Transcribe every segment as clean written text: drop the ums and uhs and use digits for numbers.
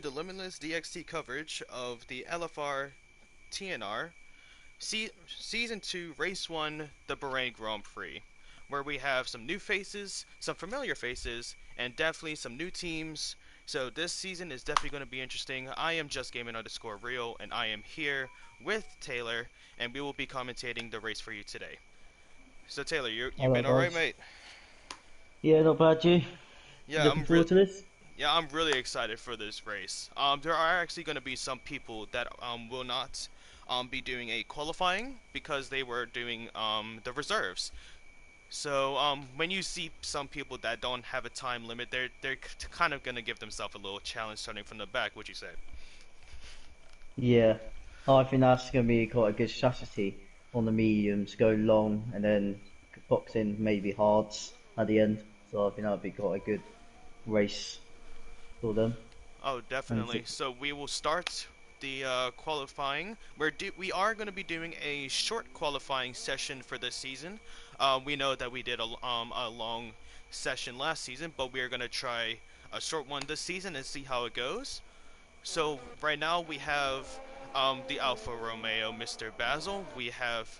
The Limitless DxT coverage of the LFR TNR Season 2 Race 1 the Bahrain Grand Prix, where we have some new faces, some familiar faces, and definitely some new teams. So this season is definitely going to be interesting. I am just gaming underscore real, and I am here with Taylor, and we will be commentating the race for you today. So Taylor, you've Hello, been alright, guys. mate? Yeah, not bad, you. Yeah, Looking forward to this? I'm really excited for this race. There are actually going to be some people that will not be doing a qualifying because they were doing the reserves. So when you see some people that don't have a time limit, they're kind of going to give themselves a little challenge starting from the back. Would you say? Yeah. I think that's going to be quite a good strategy on the mediums, go long and then box in maybe hards at the end. So I think that would be quite a good race for them. Oh, And definitely. So we will start the qualifying. We are going to be doing a short qualifying session for this season. We know that we did a long session last season, but we are going to try a short one this season and see how it goes. So right now we have the Alfa Romeo Mr. Basil. We have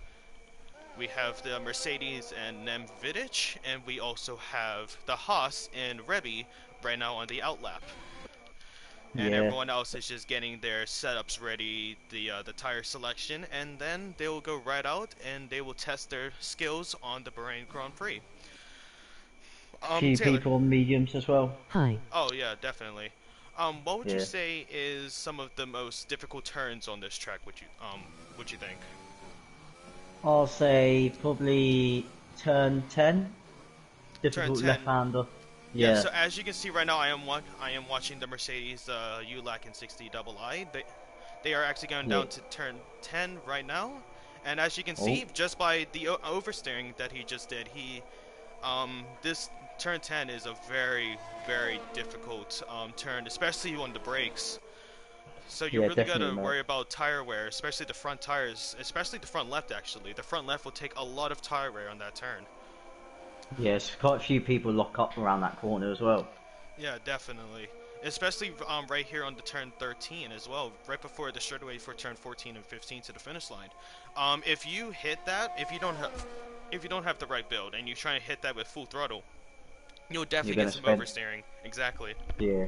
the Mercedes and Nem Vidic, and we also have the Haas and Rebby right now on the outlap, and yeah, everyone else is just getting their setups ready, the tire selection, and then they will go right out and they will test their skills on the Bahrain Grand Prix. few Taylor. people on mediums as well. Hi. Oh yeah, definitely. What would you Yeah. say is some of the most difficult turns on this track? Would you think? I'll say probably turn 10. Turn Difficult 10. left-hander. Yeah. Yeah. So as you can see right now, I am watching the Mercedes ULAC and 60 double I. They are actually going Yeah. down to turn 10 right now. And as you can Oh, see, just by the oversteering that he just did, this turn 10 is a very, very difficult turn, especially on the brakes. So you yeah, really definitely, gotta mate. worry about tire wear, especially the front tires, especially the front left actually. The front left will take a lot of tire wear on that turn. Yes, quite a few people lock up around that corner as well. Yeah, definitely. Especially right here on the turn 13 as well, right before the straightaway for turn 14 and 15 to the finish line. If you hit that, if you don't have the right build and you try and hit that with full throttle, you'll You're definitely get gonna some spend. oversteering. Exactly. Yeah,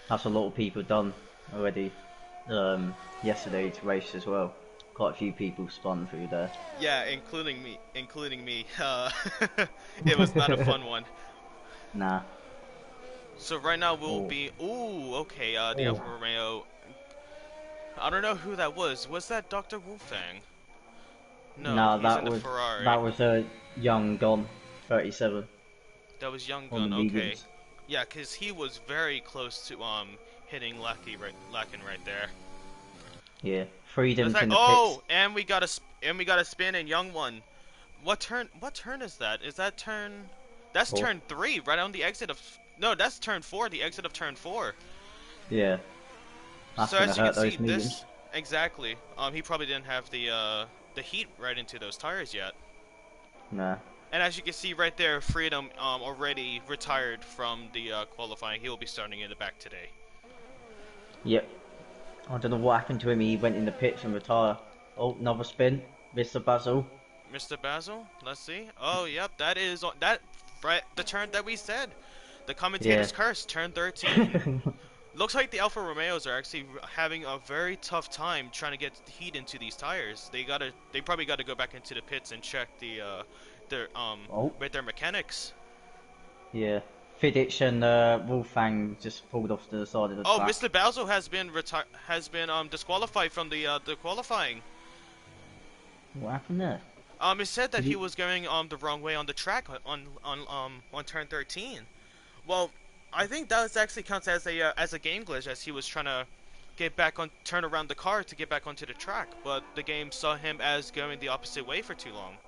that's a lot of people done already. Yesterday to race as well. Quite a few people spun through there. Yeah, including me. Including me. It was not a fun one. Nah. So right now we'll Oh, be. Ooh, okay. The oh. Alfa Romeo. I don't know who that was. Was that Dr. Wolfang? No, Nah, he's in that the was Ferrari. that was a young Gon, 37 That was Young on the Gun. Okay. mediums. Yeah, cause he was very close to hitting Lacken right there. Yeah, That's Freedom's like, in the pits. oh, and we got a spin in Young One. What turn is that? Is that turn? That's Oh, turn 3, right on the exit of. No, that's turn 4, the exit of turn 4. yeah, that's So gonna as you can hurt see, those this mediums. exactly. He probably didn't have the heat right into those tires yet. Nah. And as you can see right there, Freedom already retired from the qualifying. He will be starting in the back today. Yep. I don't know what happened to him. He went in the pits and retired. Oh, another spin, Mr. Basil. Mr. Basil, let's see. Oh, yep, that is that right the turn that we said. The Yeah. commentator's curse, turn 13. Looks like the Alfa Romeos are actually having a very tough time trying to get heat into these tires. They probably gotta go back into the pits and check their Oh, with their mechanics. yeah. Fidic and Wolfang just pulled off to the side of the Oh, track. Mr. Basil has been disqualified from the qualifying. What happened there? It said that Did he he? was going the wrong way on the track on turn 13. Well, I think that actually counts as a game glitch as he was trying to turn around the car to get back onto the track, but the game saw him as going the opposite way for too long.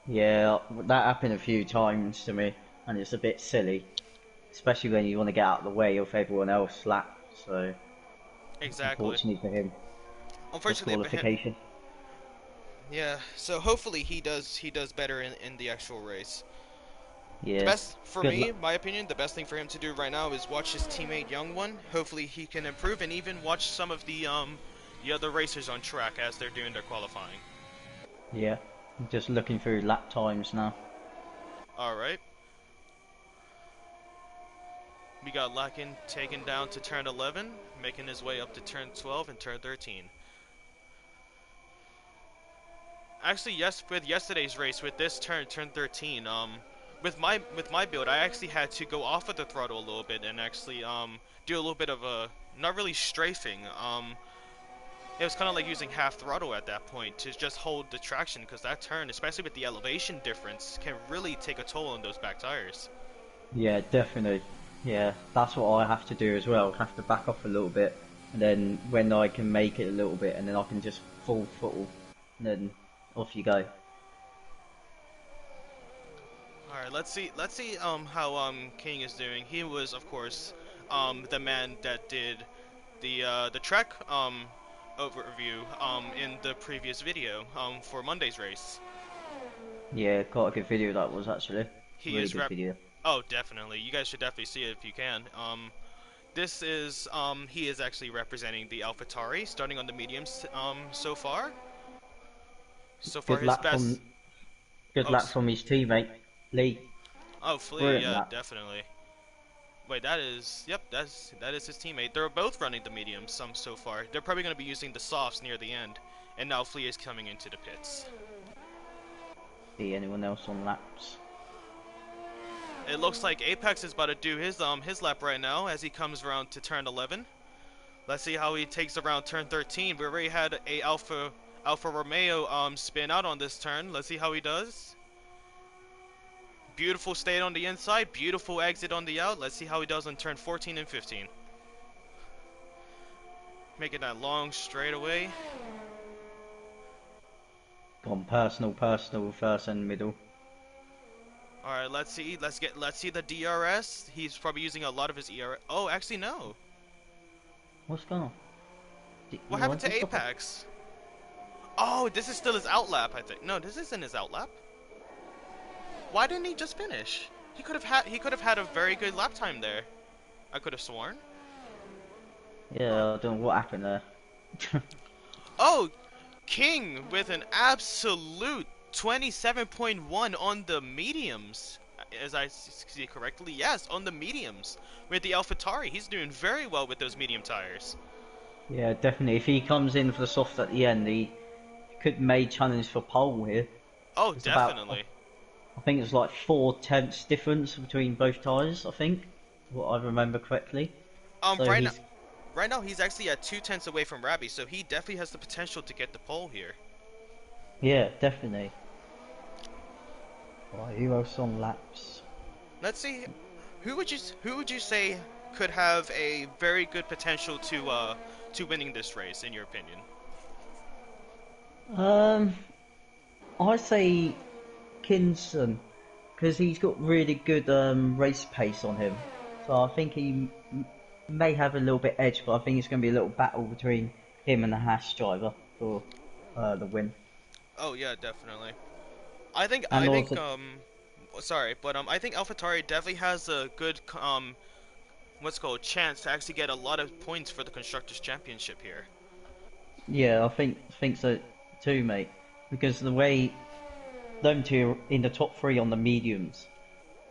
Yeah, that happened a few times to me, and it's a bit silly, especially when you want to get out of the way of everyone else lap. So, Exactly. unfortunately for him, Unfortunately, but disqualification. yeah. So hopefully he does better in the actual race. The Yeah. best for Good me, luck. my opinion, the best thing for him to do right now is watch his teammate Young One. Hopefully he can improve, and even watch some of the other racers on track as they're doing their qualifying. Yeah. Just looking through lap times now. All right. We got Lakin taken down to turn 11, making his way up to turn 12 and turn 13. Actually, yes, with yesterday's race, with this turn 13, with my build, I actually had to go off of the throttle a little bit and actually do a little bit of a not really strafing. It was kind of like using half throttle at that point to just hold the traction because that turn, especially with the elevation difference, can really take a toll on those back tires. Yeah, definitely. Yeah, that's what I have to do as well. I have to back off a little bit, and then when I can make it a little bit, and then I can just full throttle, and then off you go. All right, let's see how King is doing. He was of course the man that did the track overview in the previous video for Monday's race. Yeah, quite a good video that was actually. He Really is good rep. video. Oh, definitely. You guys should definitely see it if you can. This is he is actually representing the AlphaTauri, starting on the mediums so far. So far, Good his lap best. from good Oh, lap from his teammate Lee. oh, Flea. Brilliant Yeah, lap. definitely. Wait, that is. Yep, that is his teammate. They're both running the mediums. Some so far. They're probably going to be using the softs near the end, and now Flea is coming into the pits. See anyone else on laps? It looks like Apex is about to do his lap right now as he comes around to turn 11. Let's see how he takes around turn 13. We already had a Alfa Romeo spin out on this turn. Let's see how he does. Beautiful stay on the inside, beautiful exit on the out. Let's see how he does on turn 14 and 15. Making that long straightaway. Gone personal first and middle. All right, let's see. Let's see the DRS. He's probably using a lot of his ERS. Oh, actually no. What's going on? What Why happened did he to stop it? Apex? Oh, this is still his outlap, I think. No, this isn't his outlap. Why didn't he just finish? He could have had a very good lap time there. I could have sworn. Huh. Yeah, I don't know what happened there. Oh, King with an absolute 27.1 on the mediums. As I see correctly, yes, on the mediums. With the AlphaTauri, he's doing very well with those medium tires. Yeah, definitely. If he comes in for the soft at the end, he could may challenge for pole here. Oh, It's about, definitely. I think it's like 4/10 difference between both tyres, I think, what I remember correctly. Um, So right now, he's, right now he's actually at 2 tenths away from Rabbi, so he definitely has the potential to get the pole here. yeah, definitely. Right, who else on laps? Let's see, who would you say could have a very good potential to winning this race in your opinion? Um, I say Kinson, because he's got really good race pace on him. So I think he may have a little bit edge, but I think it's going to be a little battle between him and the Haas driver for the win. Oh yeah, definitely. I think And I think also, sorry, but I think AlphaTauri definitely has a good what's it called chance to actually get a lot of points for the constructors championship here. yeah, I think so too, mate. Because the way them two are in the top three on the mediums,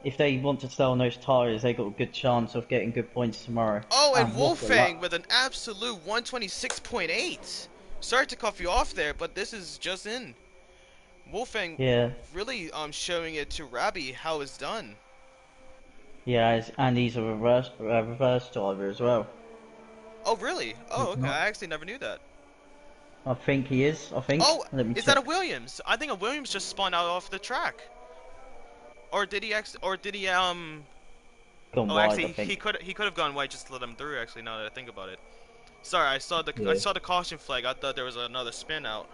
if they want to stay on those tyres, they got a good chance of getting good points tomorrow. Oh, and And what a Wolfang luck! with an absolute 126.8. Sorry to cut you off there, but this is just in. Wolfang Yeah, really showing it to Rabbi how it's done. yeah, and he's a reverse driver as well. Oh really? Oh He's okay. not. I actually never knew that. I think he is. I think. Oh, Let me is that a check. Williams? I think a Williams just spun out off the track. Or did he Gone Oh, wide, I actually, think. he could have gone white just to let him through. Actually, now that I think about it. Sorry, I Yeah. saw the caution flag. I thought there was another spin out.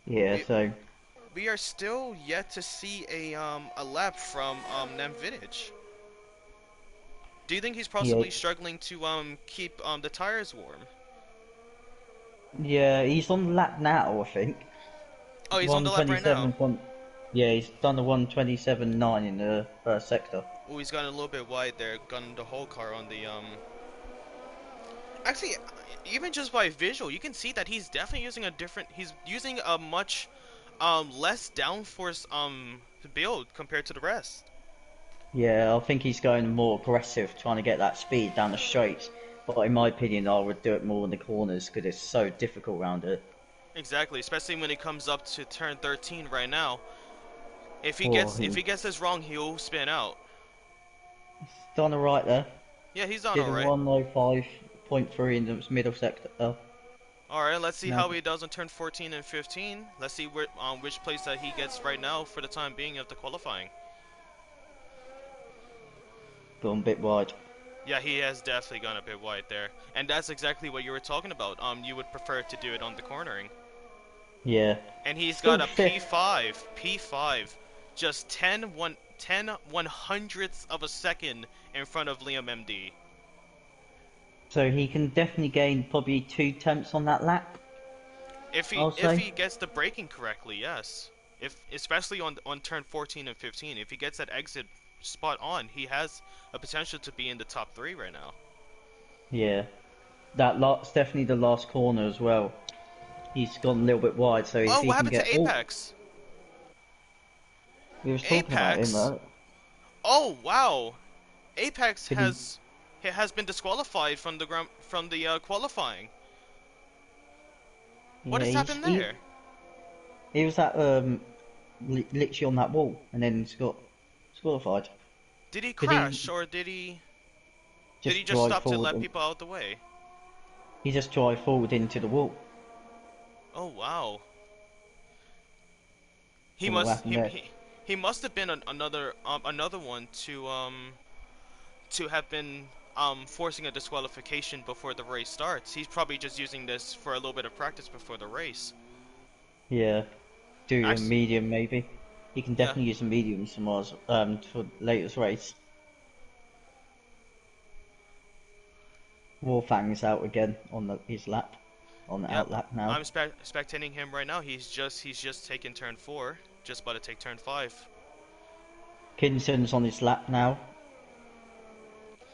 Yeah. We So we are still yet to see a lap from Nem Vidic. Do you think he's yeah, possibly struggling to keep the tires warm? yeah. He's on lap now. I think Oh, he's on one the lap twenty right now. seven point. Yeah, he's done the 127.9 in the first sector. Oh, he's gone a little bit wide there, gone the whole car on the Actually, even just by visual, you can see that he's definitely using a different. He's using a much less downforce build compared to the rest. Yeah, I think he's going more aggressive, trying to get that speed down the straights. But in my opinion, I would do it more in the corners because it's so difficult around it. Exactly, especially when he comes up to turn 13 right now. Oh, If he's he gets this wrong, he'll spin out. done alright there. Yeah, he's done Did all a right. 105.3 in the middle sector. All right, let's see Now how he does on turn 14 and 15. Let's see which place that he gets right now for the time being of the qualifying. gone a bit wide. Yeah, he has definitely gone a bit wide there, and that's exactly what you were talking about. You would prefer to do it on the cornering. Yeah. And he's got Still a fifth. P5, just 10 one hundredths of a second in front of Liam MD. So he can definitely gain probably 2 tenths on that lap, I'll If say. he gets the braking correctly, yes. If especially on turn 14 and 15, if he gets that exit spot on, he has a potential to be in the top 3 right now. Yeah. That's definitely the last corner as well. He's gone a little bit wide, so if Oh, he what can happened get... to Oh, Apex? we was talking about him, Apex? right? Oh, wow. Apex Did he... has been disqualified from the qualifying. What Yeah, has happened there? he was at, literally on that wall, and then got disqualified. Did he Because crash he or did he just just drive stop to forward, let and people out the way? he just drive forward into the wall. Oh wow. He Don't know what must happened there. he must have been another one to have been forcing a disqualification before the race starts. He's probably just using this for a little bit of practice before the race. Yeah, do a Actually, medium maybe. He can yeah. definitely use a medium somewhere for latest race. Warfang's out again on his lap, on the Yep. out lap now. I'm spectating him right now. He's just taken turn 4, just about to take turn 5. Kinson's on his lap now.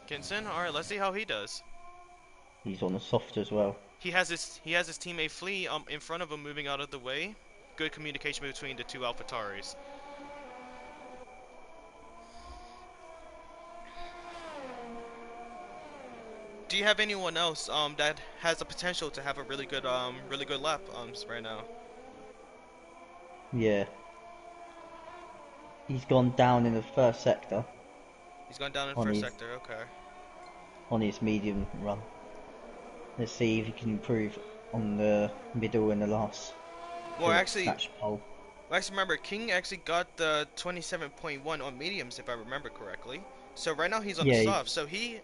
Kinson, all right, let's see how he does. He's on the soft as well. He has his teammate Flea in front of him moving out of the way. Good communication between the two AlphaTauris. Do you have anyone else that has the potential to have a really good lap right now? Yeah, he's gone down in the first sector He's gone down in on first his sector. Okay. medium run. Let's see if he can improve on the middle and the last Well, actually, snatch pole. remember King actually got the 27.1 on mediums if I remember correctly. So right now he's on the Yeah, soft. So he's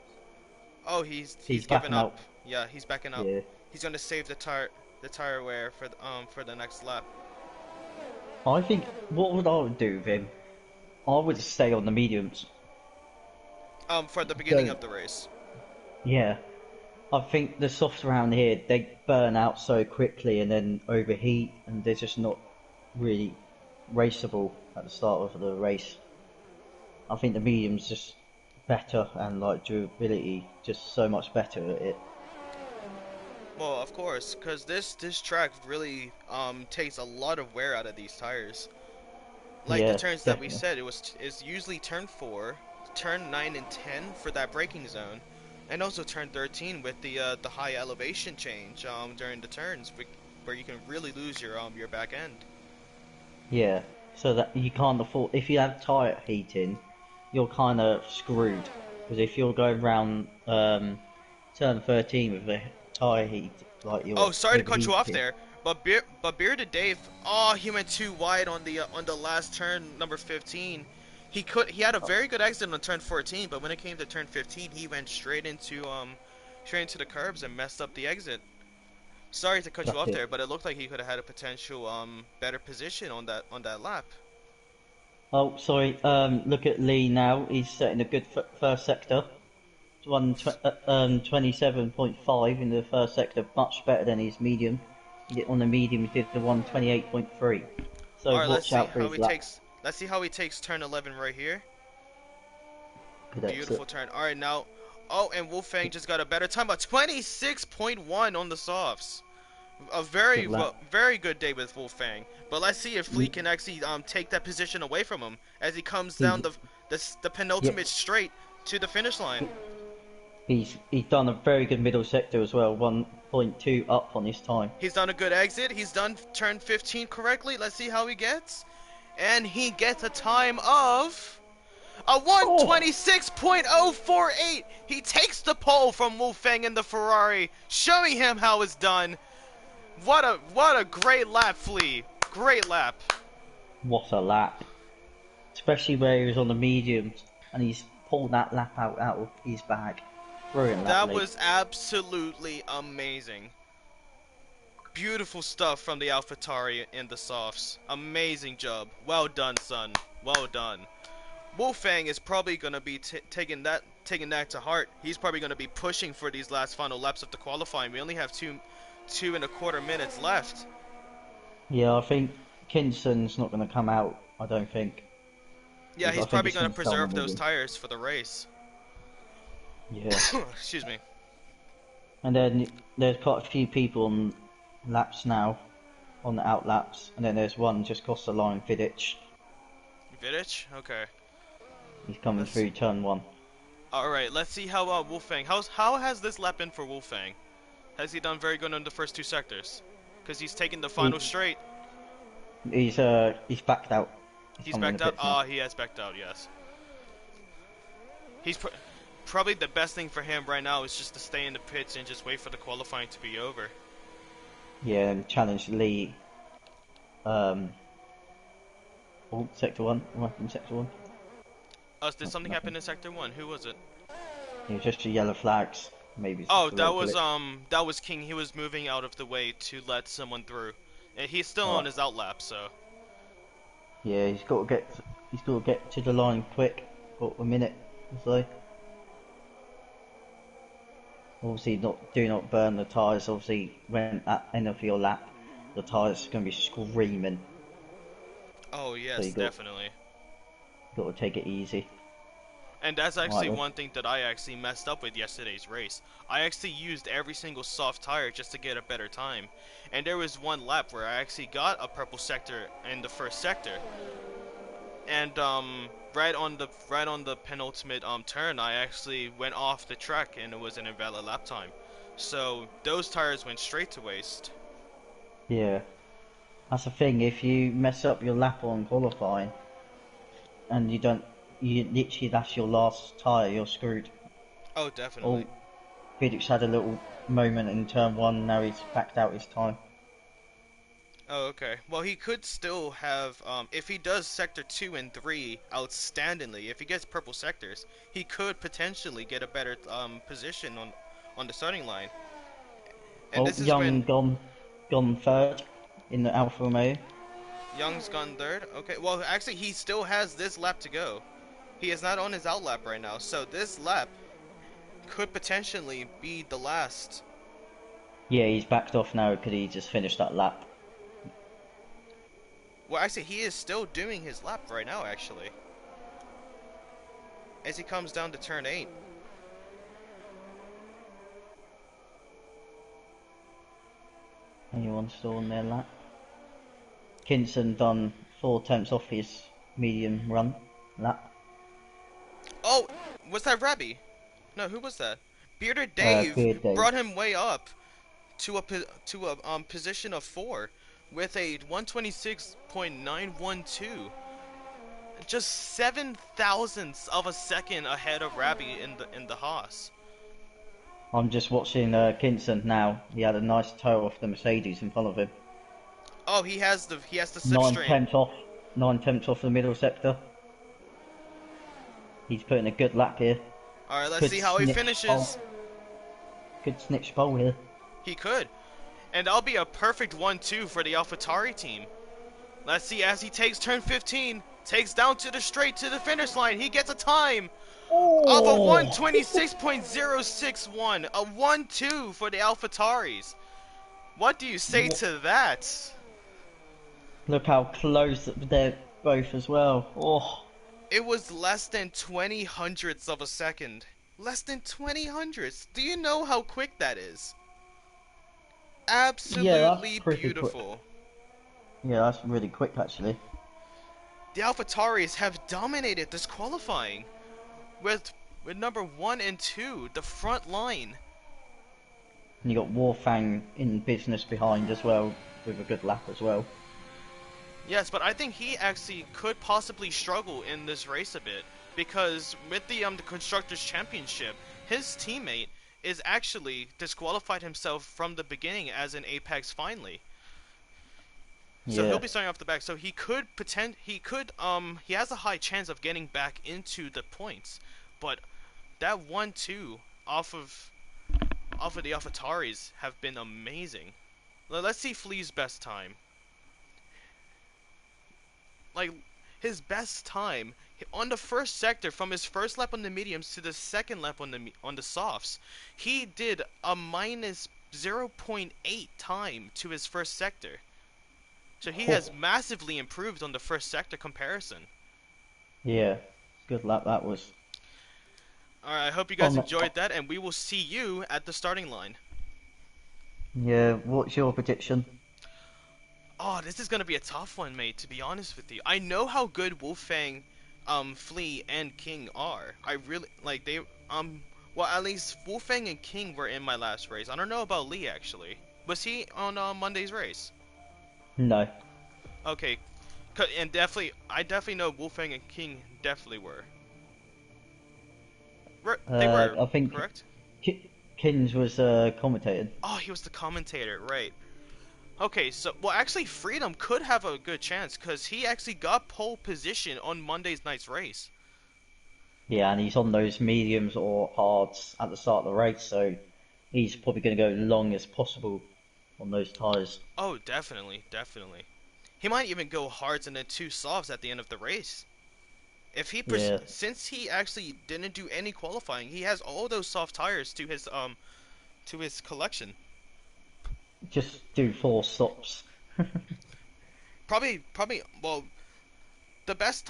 he's given backing up. out. Yeah, he's backing up. Yeah, He's gonna save the tire wear for the next lap. I think what would I do with him? I would stay on the mediums. For the beginning Don't. of the race. Yeah, I think the softs around here they burn out so quickly and then overheat, and they're just not really raceable at the start of the race. I think the mediums just better and like durability just so much better at it. Well, of course, because this track really takes a lot of wear out of these tires. Like the Yeah, turns that we definitely. said, is usually turn 4, turn 9 and 10 for that braking zone, and also turn 13 with the high elevation change during the turns, where you can really lose your back end. Yeah, so that you can't afford if you have tire heating, you're kind of screwed because if you're going round turn 13 with a tire heat, like Oh, you're sorry to cut you off overheating. there, but Bearded Dave, oh, he went too wide on the last turn, number 15. He had a very good exit on turn 14, but when it came to turn 15, he went straight into the curbs and messed up the exit. Sorry to cut you That's off it. there, but it looked like he could have had a potential better position on that lap. Oh, sorry. Look at Lee now. He's setting a good first sector. One 27.5 in the first sector, much better than his medium. On the medium, he did the 128.3. All So right, let's watch see out for how his he lap. takes. Let's see how he takes turn 11 right here. Good exit. Beautiful turn. All right, now. Oh, and Wolfang just got a better time, but 26.1 on the softs. A Good lap. very good day with Wolfang. But let's see if Fleet He, can actually take that position away from him as he comes down he's the yeah. penultimate straight to the finish line. He's done a very good middle sector as well. 1.2 up on his time. He's done a good exit. He's done turn 15 correctly. Let's see how he gets. And he gets a time of a Oh, 126.048. He takes the pole from Wolfang in the Ferrari, showing him how it's done. What a great lap, Flea. Great lap. what a lap! Especially where he was on the mediums and he's pulled that lap out of his bag. Brilliant lap, That Lee. was absolutely amazing. Beautiful stuff from the AlphaTauri in the softs. Amazing job. Well done, son. Well done. Wolfang is probably gonna be taking that to heart. He's probably gonna be pushing for these last final laps of the qualifying. We only have two and a quarter minutes left. Yeah, I think Kinson's not going to come out. I don't think. Yeah, I he's think probably it's gonna going to stay on the preserve those medium. tires for the race. Yeah. Excuse me. And then there's quite a few people on laps now, on the out laps, and then there's one just crossed the line, Vidic. Vidic? Okay. He's coming Let's. through turn one. All right. Let's see how Wolfang. How has this lap been for Wolfang? Has he done very good in the first two sectors? Because he's taking the final He, straight. he's backed out. He's He's coming in the backed out. pits now. Ah, he has backed out. Yes. He's probably the best thing for him right now is just to stay in the pits and just wait for the qualifying to be over. Yeah, and challenge Lee. Um, oh, sector one. What in sector one? Did something Nothing. happen in sector one? Who was it? It was just the yellow flags. Maybe it's Oh, just a little glitch. that was King. He was moving out of the way to let someone through. And he's still on Oh, his outlap, so yeah, he's got to get to the line quick. Got a minute or so. Obviously, do not burn the tyres. Obviously, when at end of your lap, the tyres are going to be screaming. oh So yes, definitely. got to take it easy. And that's Right actually then. one thing that I actually messed up with yesterday's race. I actually used every single soft tire just to get a better time. And there was one lap where I actually got a purple sector in the first sector. And right on the penultimate turn, I actually went off the track and it was an invalid lap time. So those tires went straight to waste. Yeah, that's the thing. If you mess up your lap on qualifying and you literally that's your last tyre, you're screwed. Oh, definitely. Oh, Felix had a little moment in turn one. Now he's backed out his time. Oh, okay. Well, he could still have, if he does sector 2 and 3 outstandingly, if he gets purple sectors, he could potentially get a better position on the starting line. And Oh, this is Young when gone third in the Alfa Romeo. Young's gone third. Okay, well, actually, he still has this lap to go. He is not on his outlap right now, so this lap could potentially be the last. Yeah, he's backed off now because he just finished that lap. Well, actually, he is still doing his lap right now, actually, as he comes down to turn 8. Anyone still on their lap? Kinson done 4 tenths off his medium run lap. Oh, was that Rabbi? No, who was that? Bearded Dave Beard Dave. brought him way up to a position of 4 with a 126.912, just 7 thousandths of a second ahead of Rabbi in the Haas. I'm just watching Kinson now. He had a nice toe off the Mercedes in front of him. Oh, he has the Nine slipstream. tenths off. 9 tenths off the middle sector. He's putting a good lap here. All right, let's Could see how he snitch pole. finishes. Could snitch pole here. He could, and that'll be a perfect 1-2 for the AlphaTauri team. Let's see as he takes turn 15, takes down to the straight to the finish line. He gets a time of a Oh! 126.061, a 1-2 for the AlphaTauris. What do you say to that? Look how close they're. both as well. Oh, It was less than 20 hundredths of a second. Less than 20 hundredths. Do you know how quick that is? yeah, that's Absolutely pretty quick. beautiful. Yeah, that's really quick actually. The AlphaTauris have dominated this qualifying with number 1 and 2, the front line. And you got Warfang in business behind as well, with a good lap as well. Yes, but I think he actually could possibly struggle in this race a bit because with the constructors championship, his teammate is actually disqualified himself from the beginning as an Apex finally. So he'll Yeah, be starting off the back. So he has a high chance of getting back into the points. But that 1-2 off of the AlphaTauris have been amazing. Let's see Flea's best time. Like his best time on the first sector from his first lap on the mediums to the second lap on the softs, he did a minus 0.8 time to his first sector. So he has oh, massively improved on the first sector comparison. yeah, good lap that was. Alright, I hope you guys On, enjoyed that, and we will see you at the starting line. yeah, what's your prediction? Oh, this is gonna be a tough one, mate, to be honest with you. I know how good Wolfang, Flea, and King are. I really, like, well, at least Wolfang and King were in my last race. I don't know about Lee, actually. Was he on Monday's race? No, Okay, and I definitely know Wolfang and King definitely were. They were, I think correct? Kins was commentating. Oh, he was the commentator, right. Okay, so, well, actually, Freedom could have a good chance, because he actually got pole position on Monday's night's race. Yeah, and he's on those mediums or hards at the start of the race, so he's probably going to go long as possible on those tyres. Oh, definitely, definitely. He might even go hards and then two softs at the end of the race. Yeah, Since he actually didn't do any qualifying, he has all those soft tires to his collection. just do 4 stops. Probably, well, the best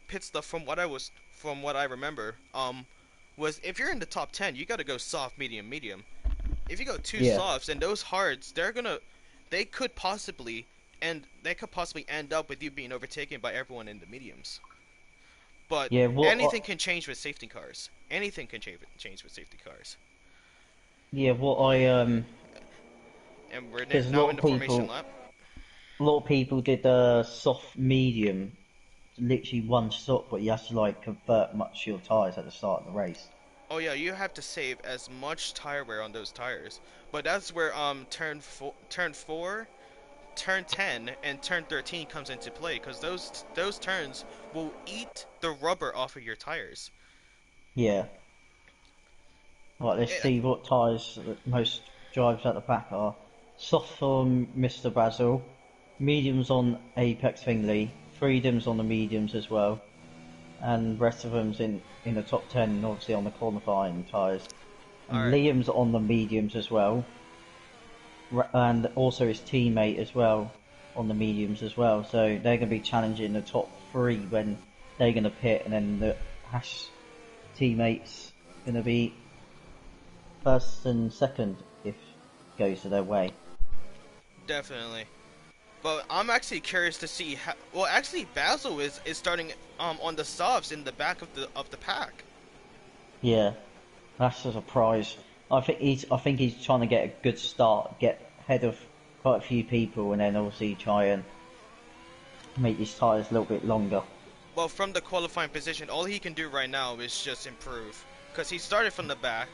pit stuff from what I remember was if you're in the top 10, you got to go soft, medium, medium. If you go two Yeah, softs and those hards, they could possibly they could possibly end up with you being overtaken by everyone in the mediums. But yeah. anything can change with safety cars. Anything can change with safety cars. What I And we're because now in the formation lap. a lot of people did soft medium, literally 1 stop, but you have to like convert much of your tyres at the start of the race. Oh yeah, you have to save as much tire wear on those tires. But that's where turn 4, turn 10, and turn 13 comes into play because those turns will eat the rubber off of your tires. Yeah. Right, let's It, see what tyres that most drivers at the back are. Soft on Mr. Basil, mediums on Apex Fingley, freedoms on the mediums as well, and rest of them's in the top 10, obviously on the qualifying tyres. all And right, Liam's on the mediums as well, and also his teammate as well on the mediums as well. So they're going to be challenging the top 3 when they're going to pit, and then the Hash teammates going to be first and second if it goes to their way. definitely. But I'm actually curious to see how. Well, actually, Basil is starting on the softs in the back of the pack. Yeah, that's a surprise. I think he's trying to get a good start, get ahead of quite a few people, and then obviously try and make his tyres a little bit longer. Well, from the qualifying position, all he can do right now is just improve because he started from the back,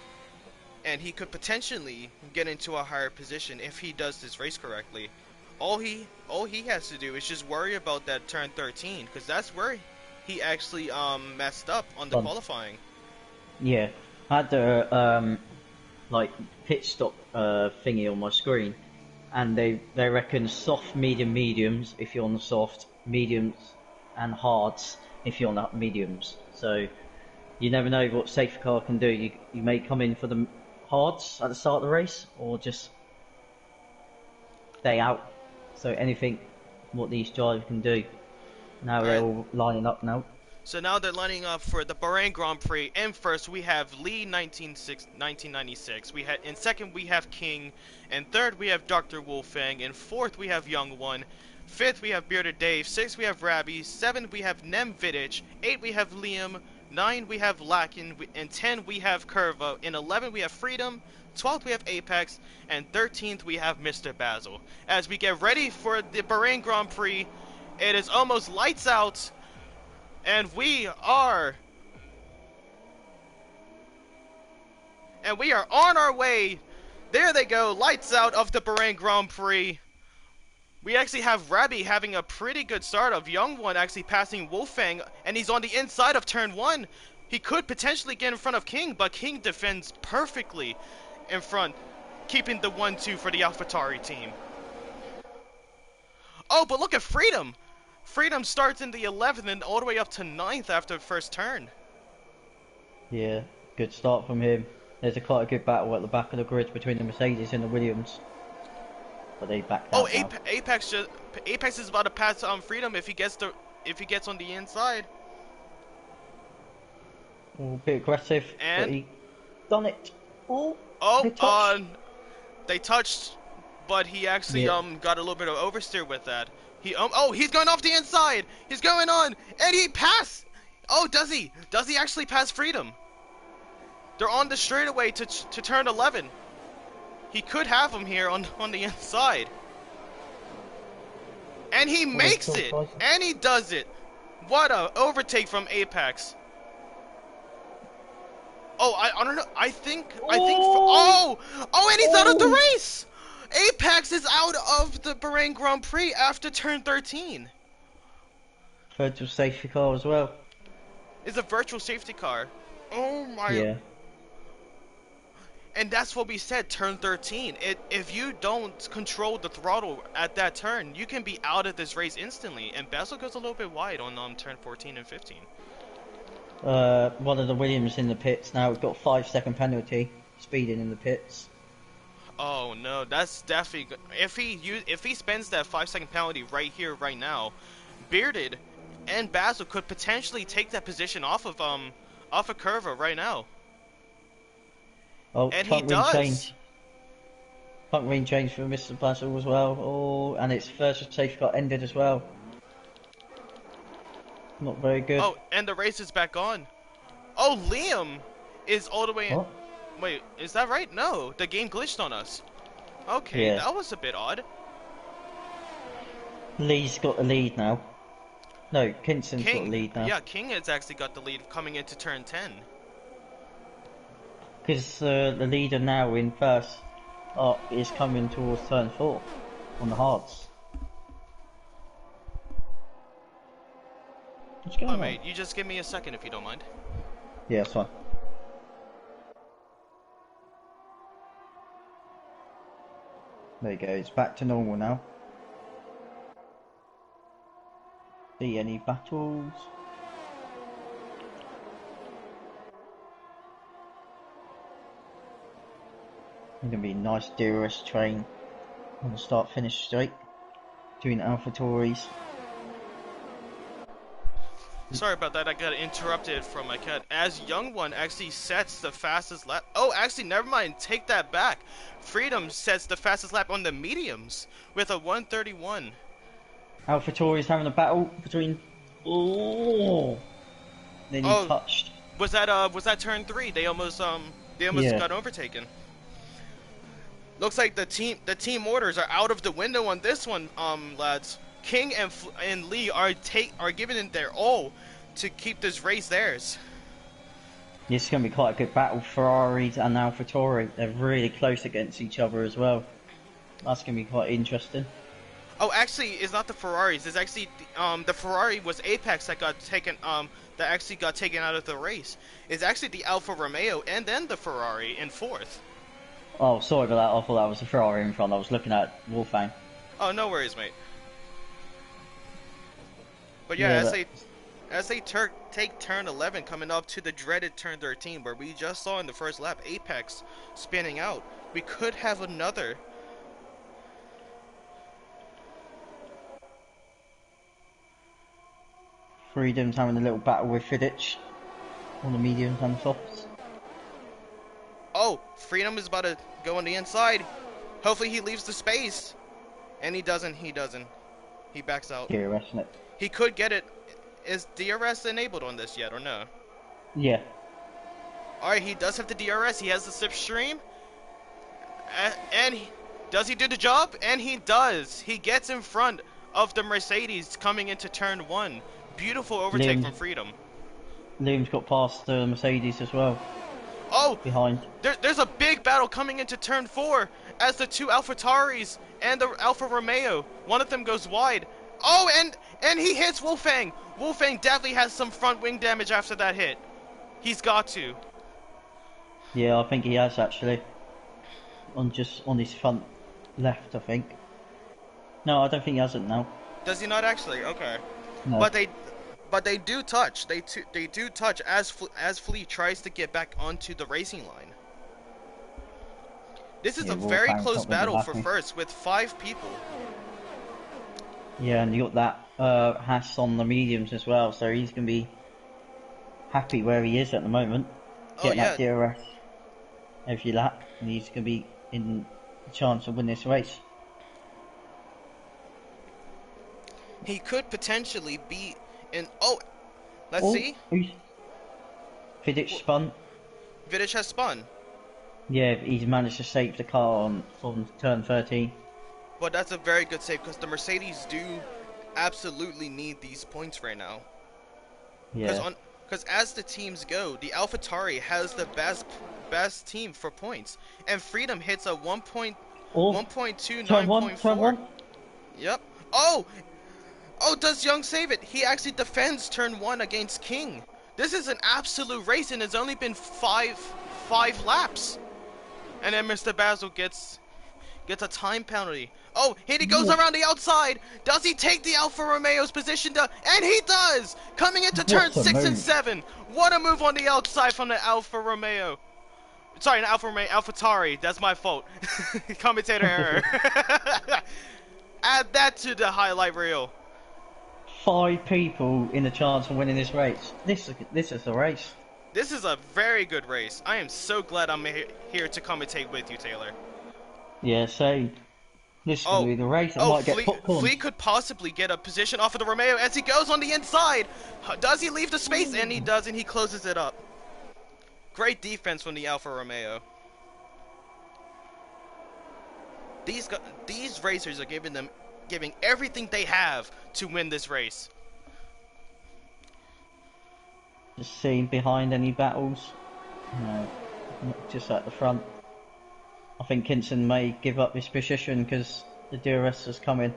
and he could potentially get into a higher position if he does this race correctly. All he has to do is just worry about that turn 13 because that's where he actually messed up on the But qualifying. yeah, I had the like pit stop thingy on my screen, and they reckon soft, medium, mediums if you're on the soft, mediums, and hards if you're on the mediums. So you never know what safety car can do. You may come in for the hards at the start of the race, or just stay out. So anything what these drivers can do. Now they're Alright, all lining up now. so now they're lining up for the Bahrain Grand Prix. And first we have Lee 1996. In second we have King. In third we have Dr. Wolfang. In fourth we have Young One. Fifth we have Bearded Dave. Sixth we have Rabby. Seventh we have Nem Vidic. Eight we have Liam. 9 we have Lakin. And 10 we have Curva. In 11 we have Freedom. 12th we have Apex. And 13th we have Mr. Basil. As we get ready for the Bahrain Grand Prix, it is almost lights out. And we are on our way. There they go, lights out of the Bahrain Grand Prix. We actually have Rabbi having a pretty good start of Young One actually passing Wolfang, and he's on the inside of turn 1. He could potentially get in front of King, but King defends perfectly in front, keeping the 1-2 for the AlphaTauri team. Oh, but look at Freedom. Freedom starts in the 11th and all the way up to 9th after the first turn. Yeah, good start from him. There's quite a good battle at the back of the grid between the Mercedes and the Williams. But they backed out now. Apex is about to pass on Freedom if he gets on the inside. Oh, a bit aggressive, but And he done it. Oh, they touched, but he actually yeah. got a little bit of oversteer with that. He's going off the inside. He's going on, and he passed. Oh, does he? Does he actually pass Freedom? They're on the straightaway to turn 11. He could have him here on the inside. And he makes it, and he does it. What a overtake from Apex. Oh, I don't know. I think. Oh, and he's out of the race. Apex is out of the Bahrain Grand Prix after turn 13. Virtual safety car as well. It's a virtual safety car. Oh my. Yeah. And that's what we said, turn 13. If you don't control the throttle at that turn, you can be out of this race instantly. And Basil goes a little bit wide on turn 14 and 15. One of the Williams in the pits now. We've got a 5-second penalty. Speeding in the pits. Oh no, that's definitely if he spends that 5-second penalty right here, right now, Bearded and Basil could potentially take that position off of Curva right now. Oh, And front he wing does. change. Front wing change for Mr. Basil as well. Oh, and its first safety car ended as well. Not very good. Oh, and the race is back on. Oh, Liam is all the way in. What? Wait, is that right? No, the game glitched on us. Okay, Yeah. that was a bit odd. Lee's got the lead now. No, Kinson's got the lead now. Yeah, King has actually got the lead coming into turn 10. Because the leader now in first is coming towards turn 4 on the hards. What's going on? Mate, you just give me a second if you don't mind. Yeah, that's fine. There you go, it's back to normal now. See any battles? It's gonna be a nice DRS train on the start-finish straight between AlphaTauris. Sorry about that, I got interrupted from my cat. As Young One actually sets the fastest lap. Oh, actually, never mind. Take that back. Freedom sets the fastest lap on the mediums with a 1:31. AlphaTauris having a battle between. Oh, then he touched. Was that turn 3? They almost got overtaken. Looks like the team orders are out of the window on this one, lads. King and Lee are giving it their all to keep this race theirs. This is going to be quite a good battle. Ferraris and AlphaTauri, they're really close against each other as well. That's going to be quite interesting. Oh, actually, it's not the Ferraris. It's actually the Ferrari was Apex that got taken out of the race. It's actually the Alfa Romeo and then the Ferrari in 4th. Oh, sorry about that. I thought that was the Ferrari in front. I was looking at Wolfgang. Oh, no worries, mate. But yeah, as they take turn 11 coming up to the dreaded turn 13 where we just saw in the first lap Apex spinning out, we could have another. Freedom's having a little battle with Fiddich on the mediums and softs. Oh, Freedom is about to go on the inside. Hopefully he leaves the space. And he doesn't. He backs out. DRS, isn't it? He could get it. Is DRS enabled on this yet or no? Yeah. Alright, he does have the DRS. He has the slipstream. And does he do the job? And he does. He gets in front of the Mercedes coming into turn 1. Beautiful overtake from Freedom. Liam's got past the Mercedes as well. Oh! Behind. There's a big battle coming into turn 4 as the two AlphaTauris and the Alfa Romeo. One of them goes wide. Oh, and he hits Wolfgang. Wolfgang definitely has some front wing damage after that hit. He's got to. Yeah, I think he has actually. On his front left, I think. No, I don't think he hasn't now. Does he not actually? Okay. No. But they do touch. They do touch as Flea tries to get back onto the racing line. This is a very close battle for first with 5 people. Yeah, and you got that Haas on the mediums as well, so he's gonna be happy where he is at the moment. Getting that DRS every lap, and he's gonna be in the chance of winning this race. He could potentially be in. Oh, let's see. Vidic spun. Vidic has spun. Yeah, he's managed to save the car on turn 13. But that's a very good save because the Mercedes do absolutely need these points right now. Yeah. Because as the teams go, the AlphaTauri has the best team for points, and Freedom hits a 1.29.4. Yep. Oh, does Young save it? He actually defends turn 1 against King. This is an absolute race, and it's only been five laps. And then Mr. Basil gets a time penalty. Oh, here he goes around the outside. Does he take the Alfa Romeo's position? And he does! Coming into turn 6 and 7. What a move on the outside from the Alfa Romeo. Sorry, not Alfa Romeo, AlphaTauri. That's my fault. Commentator error. Add that to the highlight reel. 5 people in the chance of winning this race. This is a race. This is a very good race. I am so glad I'm here to commentate with you, Taylor. Yeah, same. This is going to be the race. I might get popcorn. Flea could possibly get a position off of the Romeo as he goes on the inside. Does he leave the space? And he does, and he closes it up. Great defense from the Alfa Romeo. These racers are giving everything they have to win this race. Just seeing behind any battles. No, just at the front. I think Kinson may give up his position because the DRS is coming.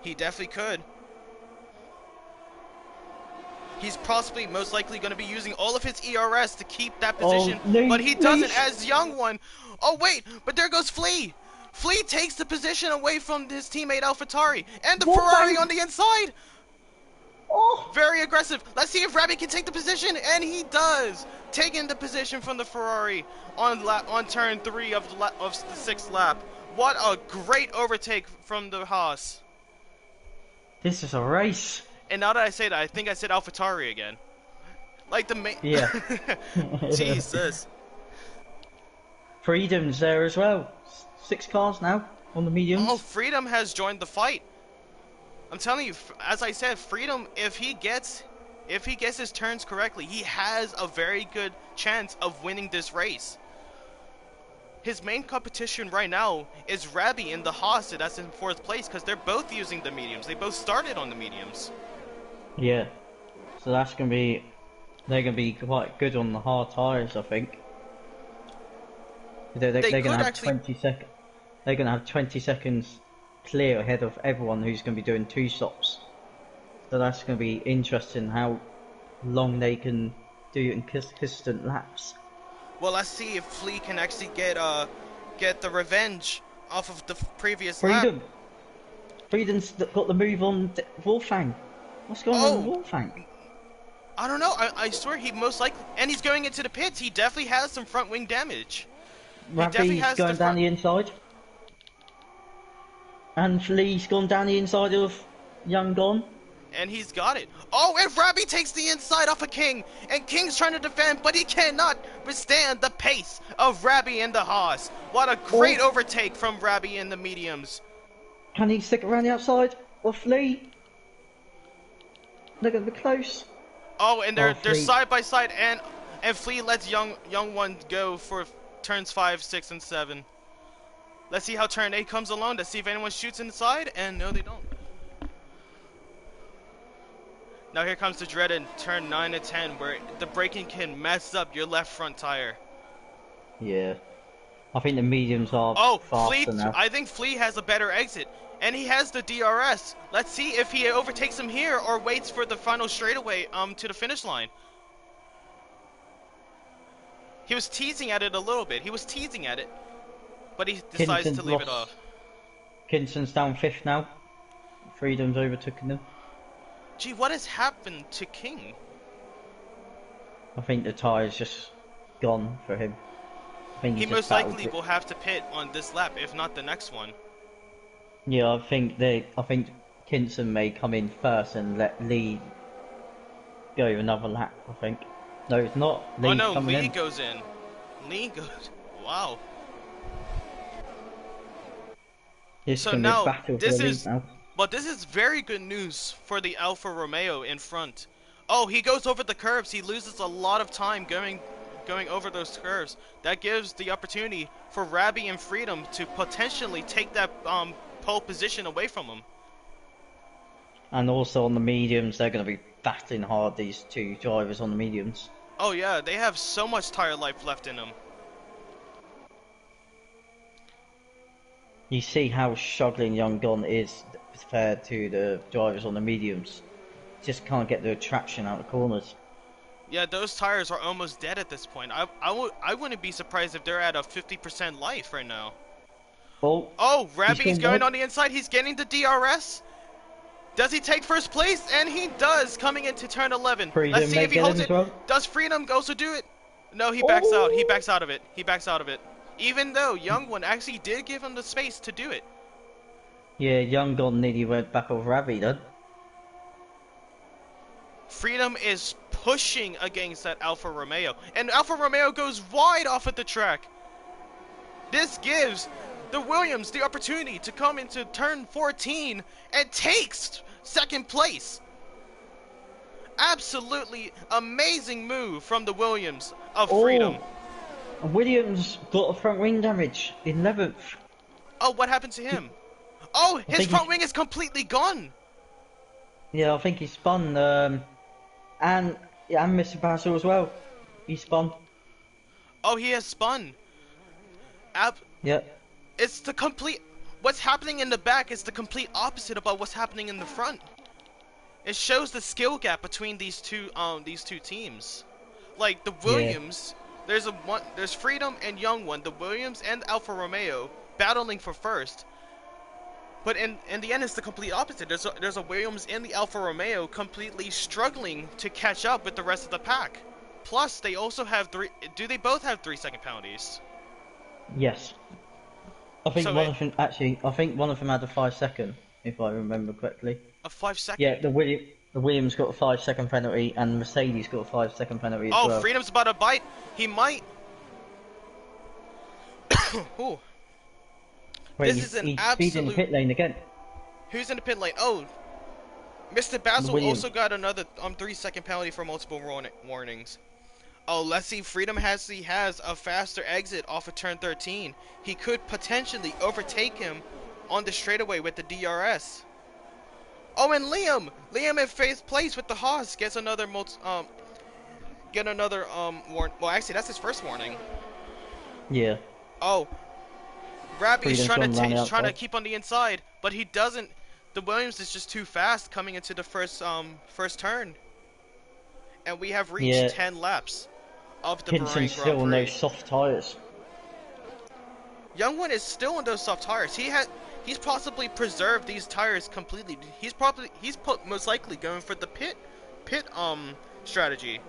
He definitely could. He's possibly most likely going to be using all of his ERS to keep that position, but he doesn't as Young one. Oh wait, but there goes Flea. Flea takes the position away from his teammate AlphaTauri, and the Ferrari on the inside. Oh. Very aggressive. Let's see if Rabbit can take the position, and he does. Taking the position from the Ferrari on turn 3 of the 6th lap. What a great overtake from the Haas. This is a race. And now that I say that, I think I said AlphaTauri again. Like the main. Yeah. Jesus. Freedom's there as well. 6 cars now on the mediums. Oh, Freedom has joined the fight. I'm telling you, as I said, Freedom, if he gets his turns correctly, he has a very good chance of winning this race. His main competition right now is Rabbi and the Haas that's in 4th place because they're both using the mediums. They both started on the mediums. Yeah. So they're going to be quite good on the hard tyres, I think. They're going to have 20 seconds. They're going to have 20 seconds clear ahead of everyone who's going to be doing 2 stops. So that's going to be interesting how long they can do in consistent laps. Well, let's see if Flea can actually get the revenge off of the previous Freedom. lap. Freedom's got the move on Wolfgang. What's going on with Wolfgang? I don't know. I swear he most likely, and he's going into the pits. He definitely has some front wing damage. Rafi's going down the inside. And Lee's gone down the inside of Young gone. And he's got it. Oh, and Rabi takes the inside off of King. And King's trying to defend, but he cannot withstand the pace of Rabi and the Haas. What a great Oh, overtake from Rabi in the mediums. can he stick around the outside? Or Flea? They're going to be close. Oh, and Oh, they're Flea. side by side, and Flea lets young one go for turns 5, 6, and 7. Let's see how turn 8 comes along. Let's see if anyone shoots inside, and no, they don't. Now here comes the dreaded turn 9 and 10, where the braking can mess up your left front tire. Yeah. I think the mediums are Oh, faster now. I think Flea has a better exit, and he has the DRS. Let's see if he overtakes him here or waits for the final straightaway to the finish line. He was teasing at it a little bit. He was teasing at it, but he decides to leave it off. Kinson's down 5th now. Freedom's overtaken them. Gee, what has happened to King? I think the tire's just gone for him. I think He just most battled likely will have to pit on this lap, if not the next one. Yeah, I think Kinson may come in first and let Lee go another lap, I think. No, it's not. Oh Lee's no, coming Lee in. goes in. Lee goes. Wow. This is So going to be a now, battle for the lead now. but this is very good news for the Alfa Romeo in front. Oh, he goes over the curves. He loses a lot of time going over those curves. That gives the opportunity for Rabi and Freedom to potentially take that pole position away from him. And also on the mediums, they're going to be battling hard, these two drivers on the mediums. Oh yeah, they have so much tire life left in them. You see how struggling Young Gon is compared to the drivers on the mediums. Just can't get the traction out of the corners. Yeah, those tires are almost dead at this point. I wouldn't be surprised if they're at a 50% life right now. Oh, Rabi's going on the inside. He's getting the DRS. Does he take first place? And he does, coming into turn 11. Freedom, let's see if he holds it. Well. Does Freedom also do it? No, he backs out. He backs out of it. He backs out of it. Even though Young One actually did give him the space to do it. Yeah, Young Gon nearly went back over Rabi then. Freedom is pushing against that Alfa Romeo. And Alfa Romeo goes wide off at the track. This gives the Williams the opportunity to come into turn 14 and takes second place. Absolutely amazing move from the Williams of Freedom. Williams got a front wing damage, 11th. Oh, what happened to him? Oh, his front wing is completely gone. Yeah, I think he spun, and Mr. Basil as well. He spun. Oh, he has spun. Yeah. It's the complete. What's happening in the back is the complete opposite about what's happening in the front. It shows the skill gap between these two teams. Like the Williams, there's Freedom and Young One, the Williams and Alfa Romeo battling for first. But in the end, it's the complete opposite. There's a Williams and the Alfa Romeo completely struggling to catch up with the rest of the pack. Plus, they also have do they both have 3-second penalties? Yes. I think I think one of them had a 5-second, if I remember correctly. A 5-second? Yeah, the Williams got a 5-second penalty, and Mercedes got a 5-second penalty as well. Oh, Freedom's about to bite. He might. Ooh. Wait, this is an he's absolute. speeding in the pit lane again. Who's in the pit lane? Oh, Mr. Basil also got another 3-second penalty for multiple warnings. Oh, let's see. Freedom has a faster exit off of turn 13. He could potentially overtake him on the straightaway with the DRS. Oh, and Liam in 5th place with the Haas gets another warning. Well, actually, that's his first warning. Yeah. Oh, Rabi's trying to keep on the inside, but he doesn't. The Williams is just too fast coming into the first turn, and we have reached 10 laps of the Bahrain Grand Prix. Still on those soft tires. Young One is still on those soft tires. He's possibly preserved these tires completely. He's most likely going for the pit strategy.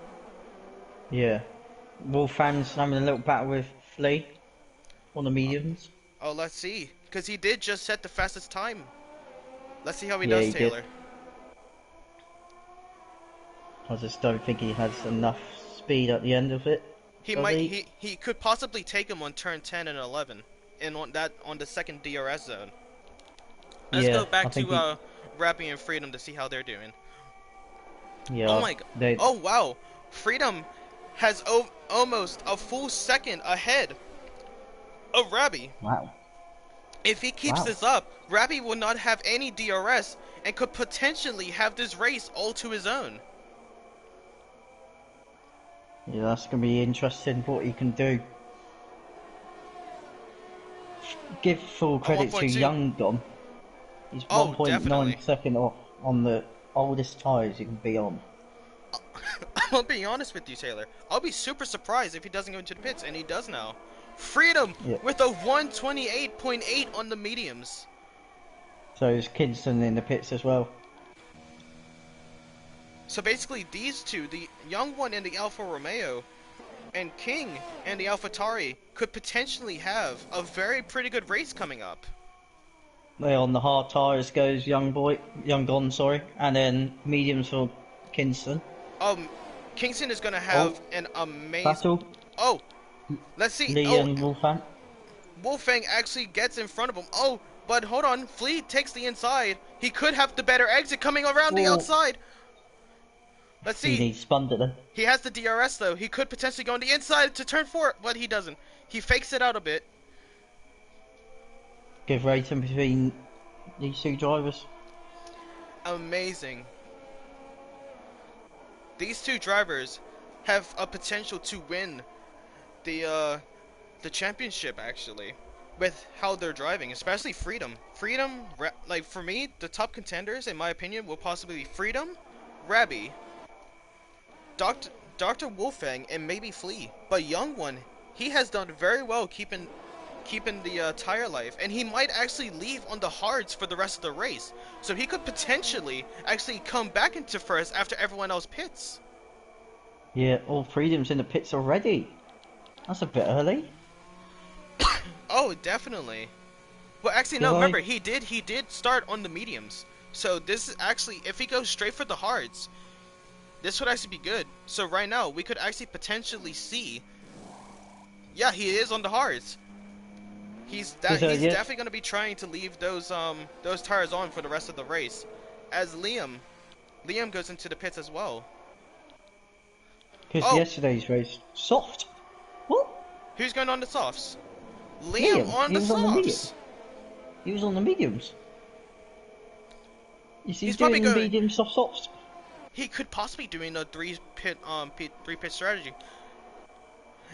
Yeah. Wolfham's having a little battle with Flea on the mediums. Oh, let's see, because he did just set the fastest time. Let's see how he does, Taylor. I just don't think he has enough speed at the end of it. Does he? He could possibly take him on turn 10 and 11, and on the second DRS zone. Let's Yeah, go back I think to he. Rappy and Freedom to see how they're doing. Oh Yeah, my god! they. Oh wow! Freedom has almost a full second ahead of Rabby. Wow. If he keeps Wow. this up, Rabby will not have any DRS and could potentially have this race all to his own. Yeah, that's gonna be interesting what he can do. Give full On credit to 1.2. Young Dom. He's Oh, 1.9 definitely. second off on the oldest tyres you can be on. I'll be honest with you, Taylor. I'll be super surprised if he doesn't go into the pits, and he does now. Freedom Yeah. with a 128.8 on the mediums. So is Kinston in the pits as well. So basically, these two, the young one in the Alfa Romeo, and King and the AlphaTauri, could potentially have a very pretty good race coming up. There on the hard tyres goes Young Gon, sorry, and then mediums for Kinston. Kingston is gonna Oh, have an amazing. battle, Oh, let's see. Lee Oh, and Wolfang. Wolfgang actually gets in front of him. Oh, but hold on. Flea takes the inside. He could have the better exit coming around the Oh, outside. Let's he see. needs spun it then. He has the DRS though. He could potentially go on the inside to turn 4, but he doesn't. He fakes it out a bit. Give rating between these two drivers. Amazing. These two drivers have a potential to win the championship actually, with how they're driving, especially Freedom. Like for me, the top contenders in my opinion will possibly be Freedom, Rabby, Dr. Wolfgang, and maybe Flea. But Young One, he has done very well keeping the tire life, and he might actually leave on the hards for the rest of the race. So he could potentially actually come back into first after everyone else pits. Yeah, all Freedom's in the pits already. That's a bit early. Oh, definitely. Well, actually, no. Did I? Remember, he did start on the mediums. So this is actually, if he goes straight for the hards, this would actually be good. So right now, we could actually potentially see. Yeah, he is on the hards. He's Yeah. definitely going to be trying to leave those tires on for the rest of the race. As Liam goes into the pits as well. Because Oh, yesterday's race soft. What? who's going on the softs? Liam Liam. on He the was on the medium. softs. He was on the mediums. Is he He's probably doing the going. medium softs? He could possibly doing a three pit strategy.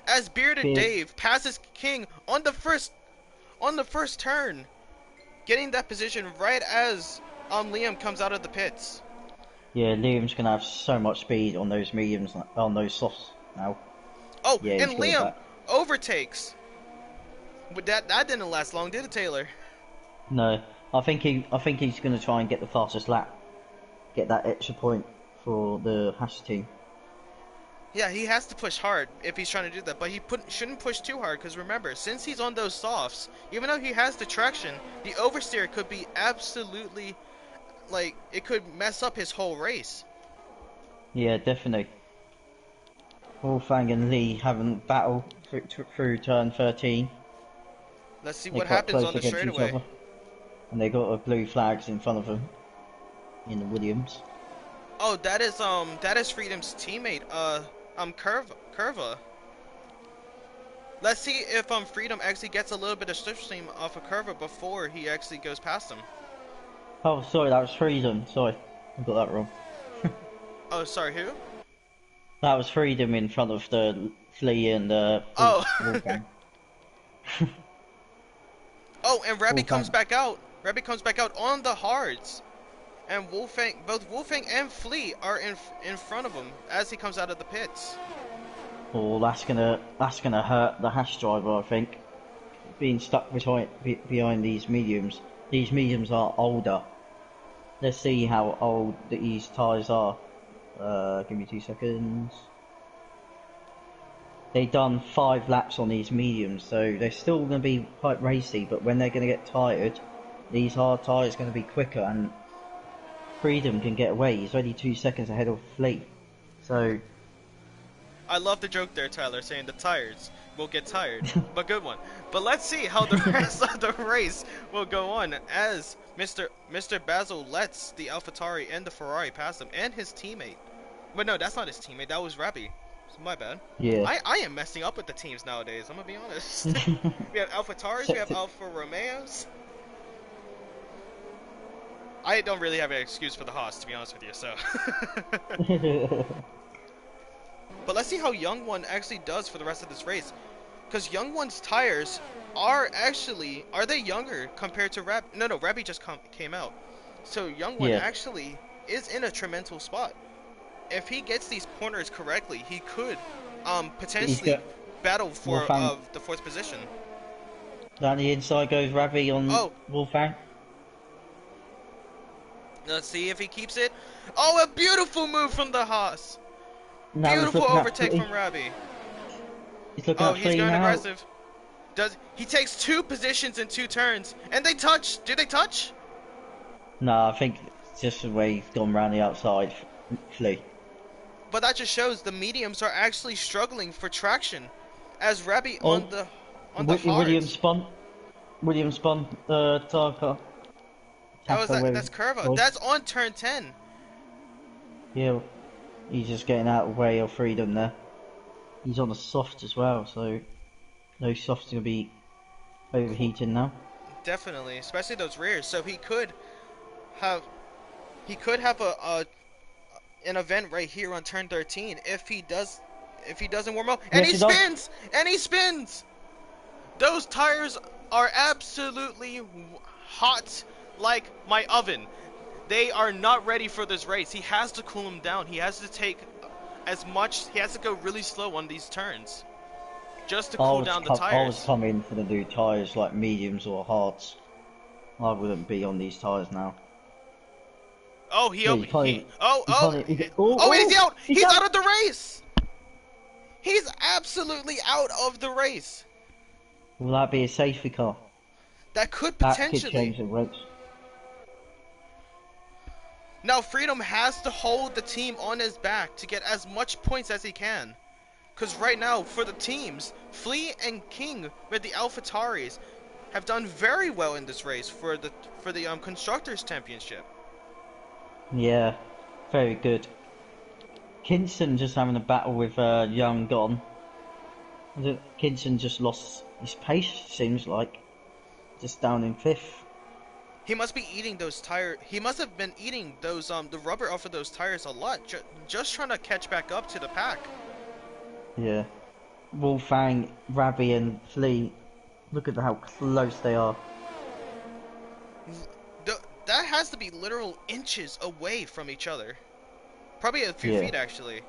As Bearded Beard. Dave passes King on the first turn, getting that position right as Liam comes out of the pits. Yeah, Liam's gonna have so much speed on those mediums, on those softs now. Oh, Yeah, and he's got it Liam back. overtakes. But that didn't last long, did it, Taylor? No, I think he's gonna try and get the fastest lap, get that extra point for the Hash team. Yeah, he has to push hard if he's trying to do that, but shouldn't push too hard because remember, since he's on those softs, even though he has the traction, the oversteer could be absolutely, like, it could mess up his whole race. Yeah, definitely. Wolfgang and Lee haven't battled through turn 13. Let's see They're what quite happens close on the against each straightaway. other, and they got a blue flags in front of them in the Williams. Oh, that is Freedom's teammate, Curva. Let's see if Freedom actually gets a little bit of slipstream off of Curva before he actually goes past him. Oh, sorry, that was Freedom. Sorry, I got that wrong. Oh, sorry, who? That was Freedom in front of the Flea and Oh. Wolfgang. Oh, and Rabby comes Wolfgang. back out. Rabby comes back out on the hards. And both Wolfgang and Flea are in front of him as he comes out of the pits. Oh, that's gonna hurt the Hash driver, I think. Being stuck behind these mediums. These mediums are older. Let's see how old these tyres are. Give me 2 seconds. They've done 5 laps on these mediums, so they're still going to be quite racy, but when they're going to get tired, these hard tyres are going to be quicker, and Freedom can get away. He's only 2 seconds ahead of Flea. So I love the joke there, Tyler, saying the tires will get tired, but good one. But let's see how the rest of the race will go on as Mr. Basil lets the AlphaTauri and the Ferrari pass him and his teammate. But no, that's not his teammate. That was Rabbi. So my bad. yeah. I am messing up with the teams nowadays. I'm gonna be honest. We have AlphaTauris, we have Sector. Alfa Romeos. I don't really have an excuse for the Haas, to be honest with you. So. But let's see how Young One actually does for the rest of this race. Because Young One's tires are they younger compared to Rab? No, Rabbi just came out. So Young One Yeah. actually is in a tremendous spot. If he gets these corners correctly, he could He's potentially got battle for Wolfgang the fourth position. down the inside goes Ravi on Oh, Wolfgang. let's see if he keeps it. Oh, a beautiful move from the Haas. Now he's Beautiful looking at overtake Flea. from Rabbi. He's looking Oh, at he's Flea going now. aggressive. He takes 2 positions in 2 turns, and they touch. Do they touch? No, I think it's just the way he's gone round the outside. Flea. But that just shows the mediums are actually struggling for traction, as Rabbi Oh, on the Williams hards. spun. Williams spun. Tarka. Oh, Taka where? that's Curva. Oh, That's on turn 10. yeah. He's just getting out of the way of freedom there. He's on the soft as well, so those softs are gonna be overheating now. Definitely, especially those rears. So have he could have a an event right here on turn 13 if he doesn't warm up, and Yes, he he does. spins and he spins. Those tires are absolutely hot like my oven. They are not ready for this race. He has to cool them down. He has to take he has to go really slow on these turns just to cool down the I was tires. coming for the new tyres like mediums or hards. I wouldn't be on these tyres now. Oh, Look, you can't even. You oh, can't even. oh, and he's out. He's He's out. out of the race. He's absolutely out of the race. Will that be a safety car? That could That could potentially. change the race. Now, Freedom has to hold the team on his back to get as much points as he can. Because right now, for the teams, Flea and King with the AlphaTauris have done very well in this race for the Constructors' Championship. Yeah, very good. Kinson just having a battle with Young Gone. Kinson just lost his pace, seems like. Just down in 5th. He must be eating those tire. He must have been eating those the rubber off of those tires a lot, just trying to catch back up to the pack. Yeah. Wolfgang, Rabbi and Flea. Look at how close they are. That has to be literal inches away from each other. Probably a few Yeah. feet actually.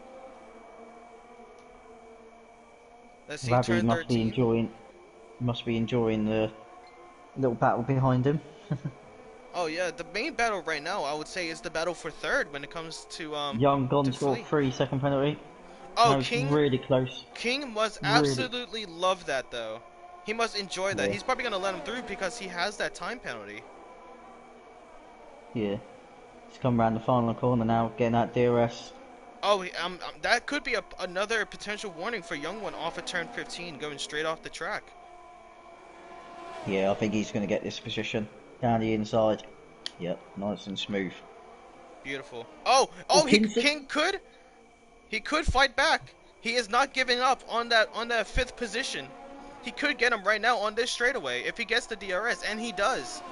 Let's see, Rabbi turn 13. must be enjoying the little battle behind him. Oh yeah, the main battle right now I would say is the battle for third when it comes Young to Gon's got Flea. 3-second penalty. Oh, That was really close. King must Really. absolutely love that though. He must enjoy that. Yeah. He's probably gonna let him through because he has that time penalty. Yeah. He's come round the final corner now, getting that DRS. Oh, that could be another potential warning for Young One off of turn 15, going straight off the track. Yeah, I think he's going to get this position. Down the inside. Yep, nice and smooth. Beautiful. Oh, He could fight back. He is not giving up on that 5th position. He could get him right now on this straightaway if he gets the DRS, and he does.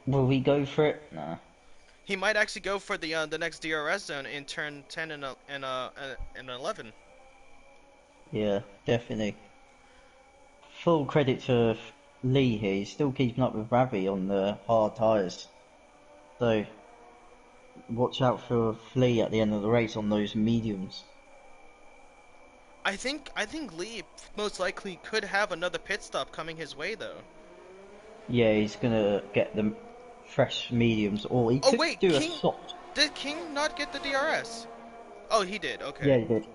Will he go for it? Nah. He might actually go for the next DRS zone in turn 10 and 11. Yeah, definitely. Full credit to Lee here. He's still keeping up with Ravi on the hard tyres. So, watch out for Flea at the end of the race on those mediums. I think Lee most likely could have another pit stop coming his way though. Yeah, he's going to get the fresh mediums, or he Oh could wait, do a King soft. did King not get the DRS? Oh, he did. Okay. Yeah, he did.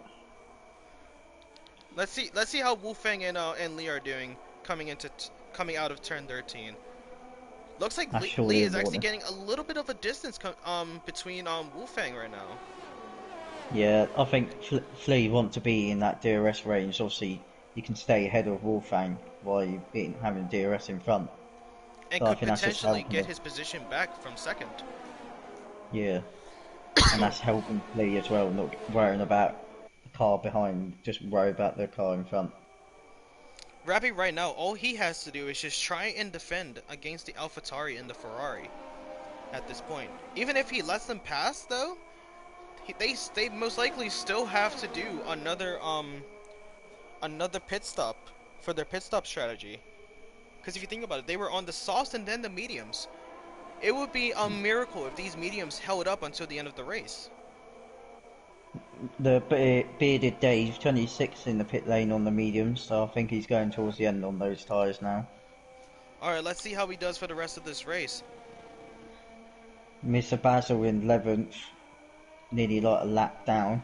Let's see how Wolfgang and Lee are doing coming out of turn 13. Looks like That's Lee surely is actually important. getting a little bit of a distance between Wolfang right now. Yeah, I think Flea want to be in that DRS range. Obviously, you can stay ahead of Wolfang while you're having DRS in front. And So I could think that's just potentially helping get him. his position back from second. Yeah, and that's helping Flea as well, not worrying about the car behind, just worry about the car in front. Rabi right now, all he has to do is just try and defend against the AlphaTauri and the Ferrari at this point. Even if he lets them pass, though, they most likely still have to do another pit stop for their pit stop strategy. Because if you think about it, they were on the softs and then the mediums. It would be a miracle if these mediums held up until the end of the race. The bearded Dave, 26 in the pit lane on the mediums, so I think he's going towards the end on those tyres now. Alright, let's see how he does for the rest of this race. Mr. Basil in 11th, nearly like a lap down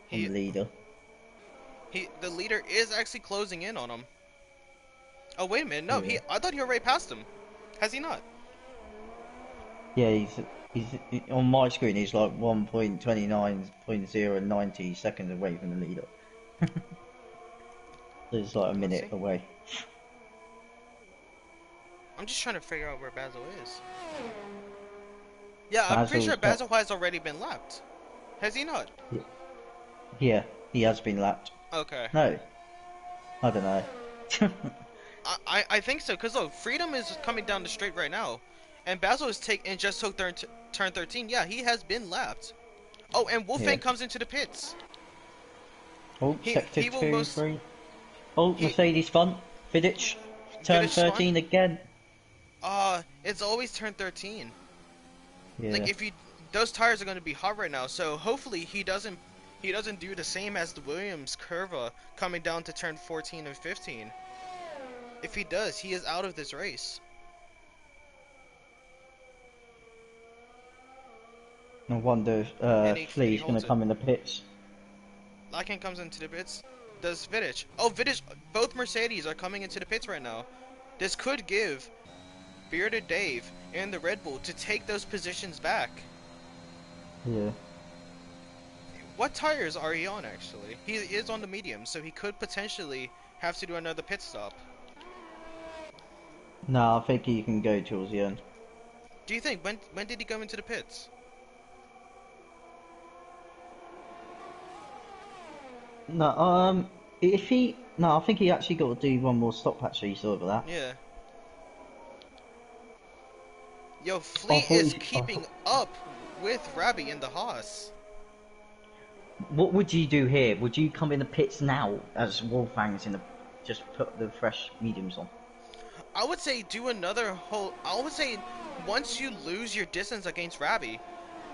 from He the leader. the leader is actually closing in on him. Oh wait a minute, no, Yeah. I thought he already passed him. Has he not? Yeah, he's on my screen. He's like 1.29.090 seconds away from the leader. So it's like a Let's minute see. away. I'm just trying to figure out where Basil is. Yeah, I'm pretty Basil's sure got. Basil has already been lapped. Has he not? Yeah, he has been lapped. Okay. No, I don't know. I think so, because look, Freedom is coming down the straight right now. And Basil is and just took turn 13. Yeah, he has been lapped. Oh, and Yeah. Wolfang comes into the pits. Oh, sector He will 2, most 3. Oh, he Mercedes front. Vidic. Turn Vidic spun. 13 again. It's always turn 13. Yeah. Like if you those tires are going to be hot right now, so hopefully he doesn't do the same as the Williams Curva coming down to turn 14 and 15. If he does, he is out of this race. No wonder And he Flea's going holds to it. come in the pits. Larkin comes into the pits. Does Vidic? Oh, Vidic! Both Mercedes are coming into the pits right now. This could give Bearded Dave and the Red Bull to take those positions back. Yeah. What tires are he on actually? He is on the medium, so he could potentially have to do another pit stop. No, I think he can go towards the end. Do you think when did he come into the pits? No, if he, no, I think he actually got to do one more stop. Actually, saw that. Yeah. Yo, I Fleet thought is he, keeping up with Rabi in the Haas. what would you do here? Would you come in the pits now as Wolfang's in the, just put the fresh mediums on? I would say do another whole. I would say once you lose your distance against Rabi,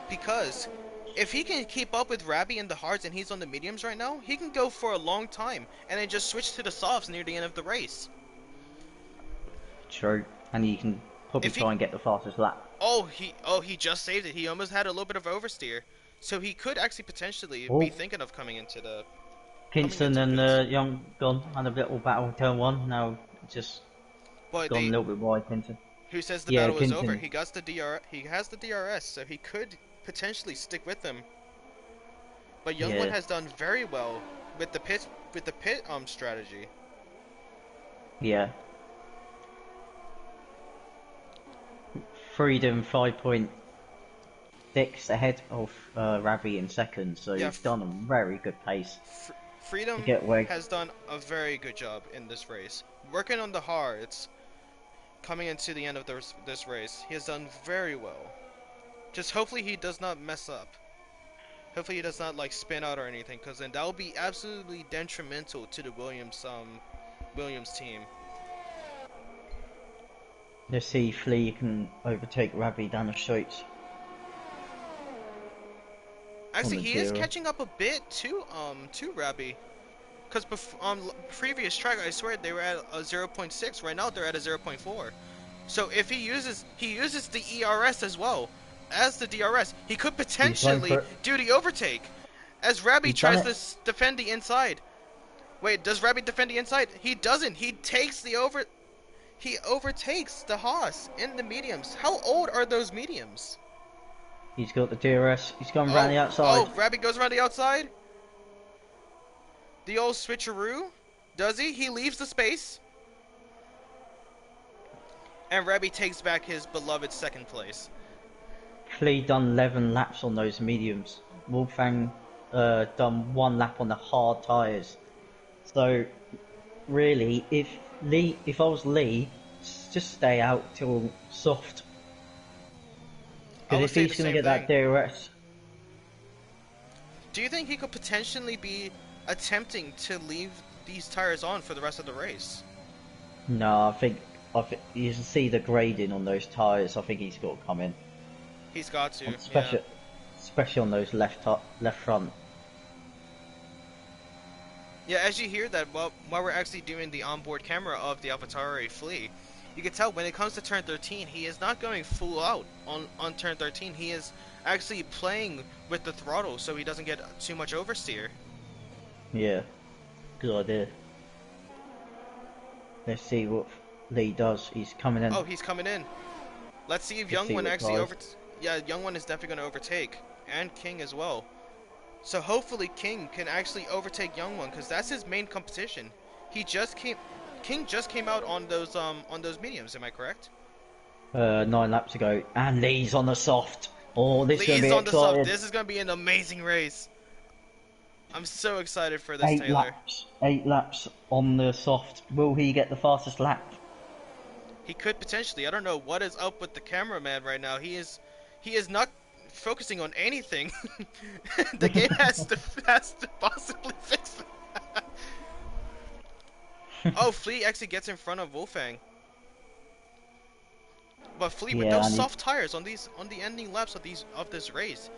because if he can keep up with Rabi in the hards and he's on the mediums right now, he can go for a long time and then just switch to the softs near the end of the race. True, and you can probably If he try and get the fastest lap. he just saved it. He almost had a little bit of oversteer, so he could actually potentially be Oh, thinking of coming Kinston into the and pits. Young gone had a little battle turn one. Now just But gone a they little bit wide, Kinston. who says the Yeah, battle is over? Kinston. He got the DR. He has the DRS, so he could potentially stick with them. But Youngwon Yeah, has done very well with the pit strategy. yeah. Freedom 5.6 ahead of Ravi in second, so Yeah, he's done a very good pace to Freedom get away. has done a very good job in this race. Working on the hards, coming into the end of this race, he has done very well. Just hopefully he does not mess up. Hopefully he does not like spin out or anything, because then that will be absolutely detrimental to the Williams team. Let's see if Lee can overtake Ravi down the straights on Actually, the he is zero. catching up a bit to Rabi. Because on previous track, I swear they were at a 0.6. Right now, they're at a 0.4. So if he uses the ERS as well as the DRS, he could He's going for potentially it. do the overtake. As Rabi He's done tries it. to defend the inside. Wait, does Rabi defend the inside? He doesn't. He takes the over. He overtakes the Haas in the mediums. How old are those mediums? He's got the DRS. He's gone round Oh, the outside. oh, Rabbit goes around the outside. The old switcheroo. Does he? He leaves the space. And Rabbit takes back his beloved second place. Flea done 11 laps on those mediums. Wolfgang done 1 lap on the hard tyres. So really, if I was Lee, just stay out till soft. I Because would if say the he's going to same get that thing. DRS, Do you think he could potentially be attempting to leave these tires on for the rest of the race? no, I think you can see the grading on those tyres. I think he's got to come in, He's got to, on yeah. especially on those left front. Yeah, as you hear that, while we're actually doing the onboard camera of the AlphaTauri Flea, you can tell when it comes to turn 13, he is not going full out on turn 13. He is actually playing with the throttle so he doesn't get too much oversteer. Yeah, good idea. Let's see what Lee does. He's coming in. Oh, he's coming in. Let's see if Let's Young see One what actually tyres. Yeah, Young One is definitely going to overtake, and King as well. So hopefully King can actually overtake Young One, because that's his main competition. King just came out on those mediums. Am I correct? 9 laps ago, and Lee's on the soft. Oh, this is going to Lee's be on the soft. exciting. This is going to be an amazing race. I'm so excited for this, Eight Taylor. laps. 8 laps on the soft. Will he get the fastest lap? He could potentially. I don't know what is up with the cameraman right now. He is not focusing on anything. The game has to possibly fix it. Oh, Flea actually gets in front of Wolfgang. But Flea with Yeah, those and soft tires on the ending laps of this race,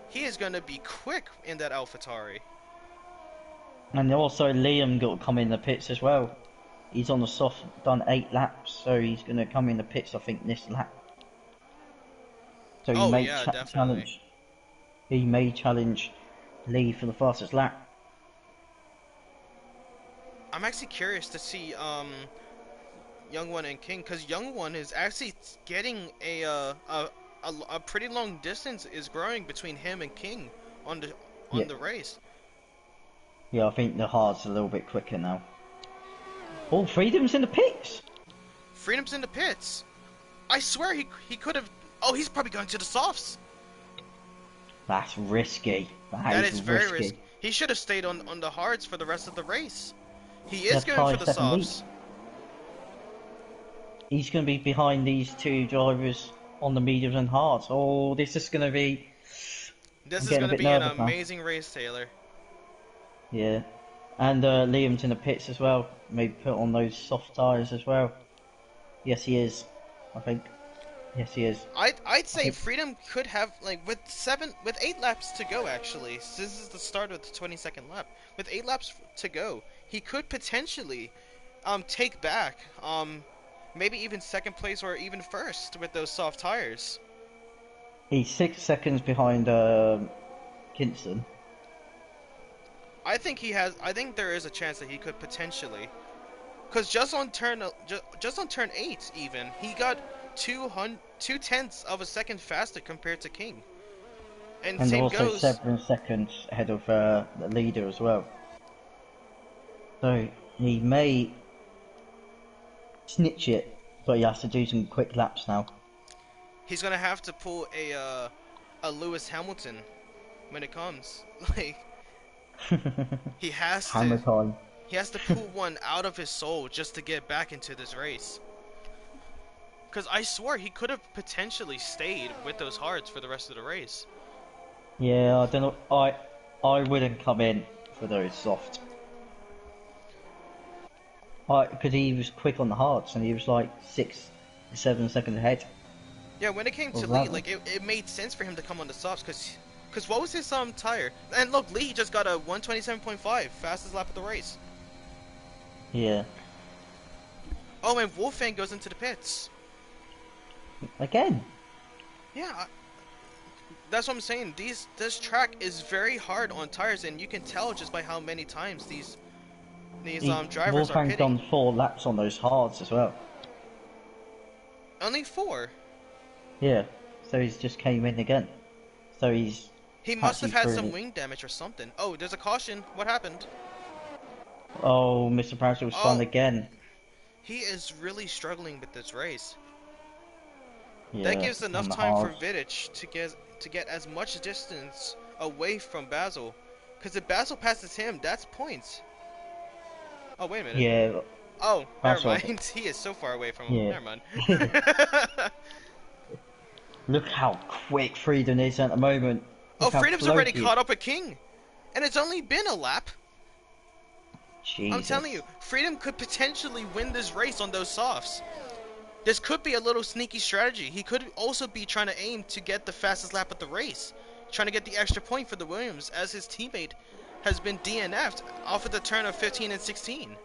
he is gonna be quick in that AlphaTauri. also Liam got to come in the pits as well. He's on the soft, done 8 laps, so he's going to come in the pits, I think, this lap. So he Oh may yeah, definitely. challenge. He may challenge Lee for the fastest lap. I'm actually curious to see Young One and King, because Young One is actually getting a pretty long distance is growing between him and King on the Yeah, on the race. yeah. I think the hard's a little bit quicker now. Oh, Freedom's in the pits. Freedom's in the pits. I swear he could have. Oh, he's probably going to the softs. That's risky. That That is is very risky. risky. He should have stayed on the hards for the rest of the race. He They're is going for tied the second lead. softs. He's going to be behind these two drivers on the mediums and hards. Oh, this is going to be. This I'm is getting a going to bit be an nervous now. amazing race, Taylor. Yeah. And Liam's in the pits as well. Maybe put on those soft tyres as well. Yes, he is. I think. Yes, he is. I'd I say think. Freedom could have, like, with 8 laps to go, actually. So this is the start of the 22nd lap. With 8 laps to go, he could potentially take back maybe even second place or even first with those soft tires. He's 6 seconds behind Kinston. I think there is a chance that he could potentially, because just on turn 8 even, he got 2/10 of a second faster compared to King. And And same also goes. 7 seconds ahead of the leader as well. So he may snitch it, but he has to do some quick laps now. He's gonna have to pull a Lewis Hamilton when it comes. Like, he has Hammer to time. he has to pull one out of his soul just to get back into this race. Cause I swore he could have potentially stayed with those hards for the rest of the race. Yeah, I don't know. I wouldn't come in for those soft. Because he was quick on the hards and he was like 6, 7 seconds ahead Yeah, when it came to of Lee, that. like it made sense for him to come on the softs, cause what was his tire? And look, Lee just got a 127.5, fastest lap of the race. Yeah. Oh, and Wolfgang goes into the pits. Again. Yeah, that's what I'm saying. This track is very hard on tires, and you can tell just by how many times These drivers are Wolfgang's done pitting. 4 laps on those hards as well. Only 4. Yeah, so he's just came in again. So he's He must have actually had through some it. wing damage or something. Oh, there's a caution. What happened? Oh, Mr. Prouser was spun Oh, again. he is really struggling with this race. That Yeah, gives enough on the time for hards. Vidic to get as much distance away from Basil. Because if Basil passes him, that's points. Oh, wait a minute. Yeah, Oh, never that's what. mind. He is so far away from him. Yeah. Never mind. Look how quick Freedom is at the moment. Oh, Look how Freedom's already floaty. caught up with King. And it's only been a lap. I'm telling you, Jesus. Freedom could potentially win this race on those softs. This could be a little sneaky strategy. He could also be trying to aim to get the fastest lap of the race. Trying to get the extra point for the Williams, as his teammate has been DNF'd off of the turn of 15 and 16.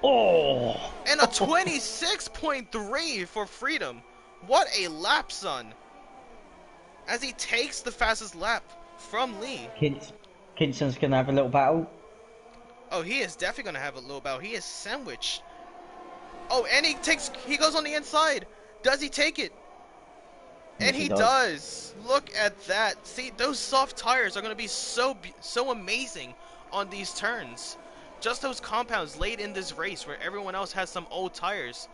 Oh! And a 26.3 for Freedom. What a lap, son. As he takes the fastest lap from Lee. Kinson's gonna have a little battle. Oh, he is definitely going to have a little battle. He is sandwiched. Oh, and he goes on the inside. Does he take it? And Yes, he he does. does. Look at that. See, those soft tires are going to be so amazing on these turns. Just those compounds late in this race where everyone else has some old tires.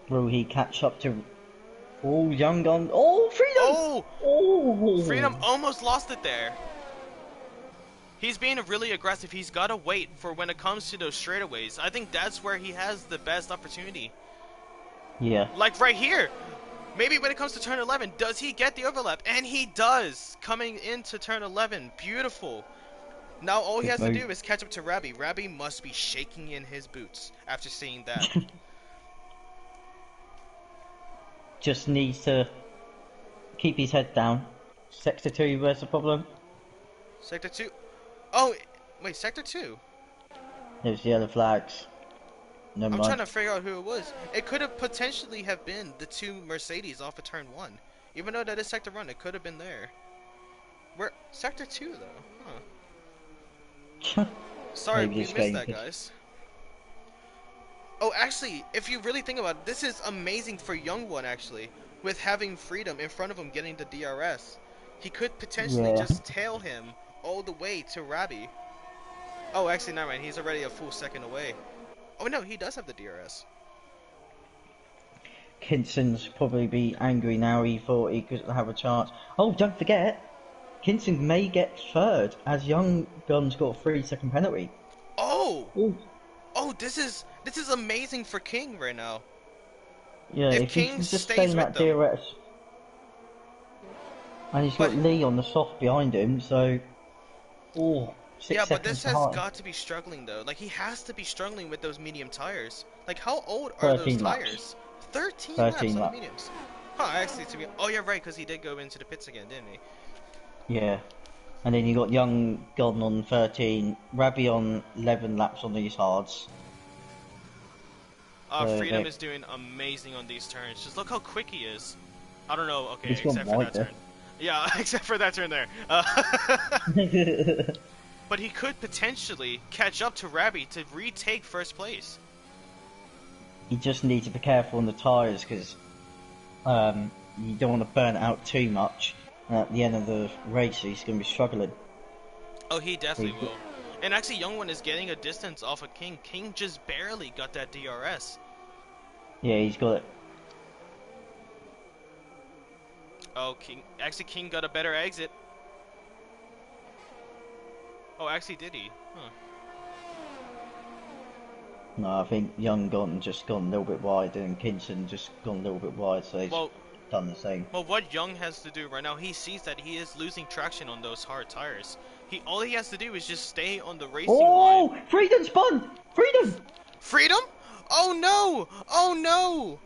Will he catch up to... Oh, Young Gun. Oh, Freedom! Oh, Oh! Freedom almost lost it there. He's being really aggressive. He's got to wait for when it comes to those straightaways. I think that's where he has the best opportunity. Yeah. Like right here. Maybe when it comes to turn 11, does he get the overlap? And he does, coming into turn 11. Beautiful. Now all he Good has to move. do is catch up to Rabbi. Rabbi must be shaking in his boots after seeing that. Just needs to keep his head down. Sector 2, where's the problem? Sector 2. Oh, wait, Sector 2? There's the other flags. Never I'm mind. trying to figure out who it was. It could have potentially have been the 2 Mercedes off of turn 1. Even though that is Sector 1, it could have been there. Where Sector 2 though? Huh. Sorry, Maybe we this missed game that, could- guys. Oh, actually, if you really think about it, this is amazing for Young One, actually, with having Freedom in front of him getting the DRS. He could potentially Yeah. just tail him all the way to Rabbi. Oh, actually, never mind. He's already a full second away. Oh, no, he does have the DRS. Kinson's probably be angry now. He thought he could have a chance. Oh, don't forget, Kinson may get third as Young Gun's got a 3-second penalty. Oh! Ooh. Oh, this is amazing for King right now. Yeah, If if he King can just stay stays in with that them. DRS. And he's But got Lee on the soft behind him, so... Oh, 6 yeah, but seconds this has behind. got to be struggling though. Like he has to be struggling with those medium tires. Like how old are those 13 laps. tires? 13 laps 13 on the laps. mediums. Huh, actually to be oh yeah, right, because he did go into the pits again, didn't he? Yeah. And then you got Young Gun on 13, Rabbi on 11 laps on these hards. Freedom is doing amazing on these turns. Just look how quick he is. I don't know, okay, He's gone except for wide that there. turn. Yeah, except for that turn there. But he could potentially catch up to Rabbi to retake first place. You just need to be careful on the tyres because you don't want to burn it out too much. And at the end of the race, he's going to be struggling. Oh, he definitely will. And actually, Young One is getting a distance off of King. King just barely got that DRS. Yeah, he's got it. Oh, King got a better exit. Oh, actually, did he? Huh. No, I think Young Gun just gone a little bit wide and Kinson just gone a little bit wide, so he's done the same. Well, what Young has to do right now, he sees that he is losing traction on those hard tires. All he has to do is just stay on the racing line. Oh! Freedom spun! Freedom! Freedom? Oh no! Oh no!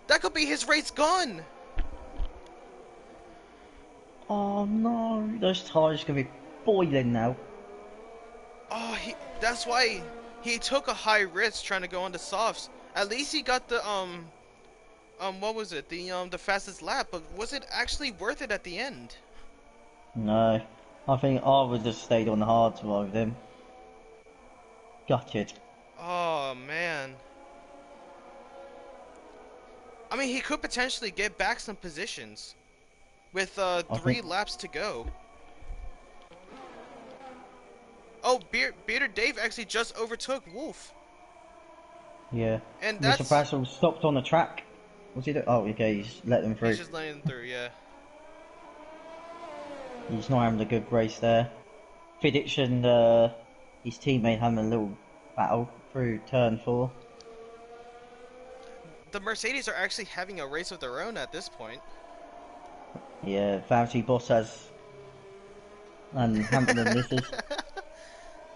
That could be his race gone! Oh no, those tyres are going to be boiling now. Oh, that's why he took a high risk trying to go on the softs. At least he got the, what was it? The fastest lap, but was it actually worth it at the end? No. I think I would have stayed on the hards with him. Gutted. Oh man. I mean, he could potentially get back some positions with I three think, laps to go. Oh, Bearded Dave actually just overtook Wolf, yeah. and Mr. that's Basil stopped on the track. What's he doing? Oh, okay, he's let them he's through. just letting them through. Yeah. He's not having a good race there. Vidic and his teammate having a little battle through turn 4. The Mercedes are actually having a race of their own at this point. Yeah, Fauci Bottas and Hampton and misses.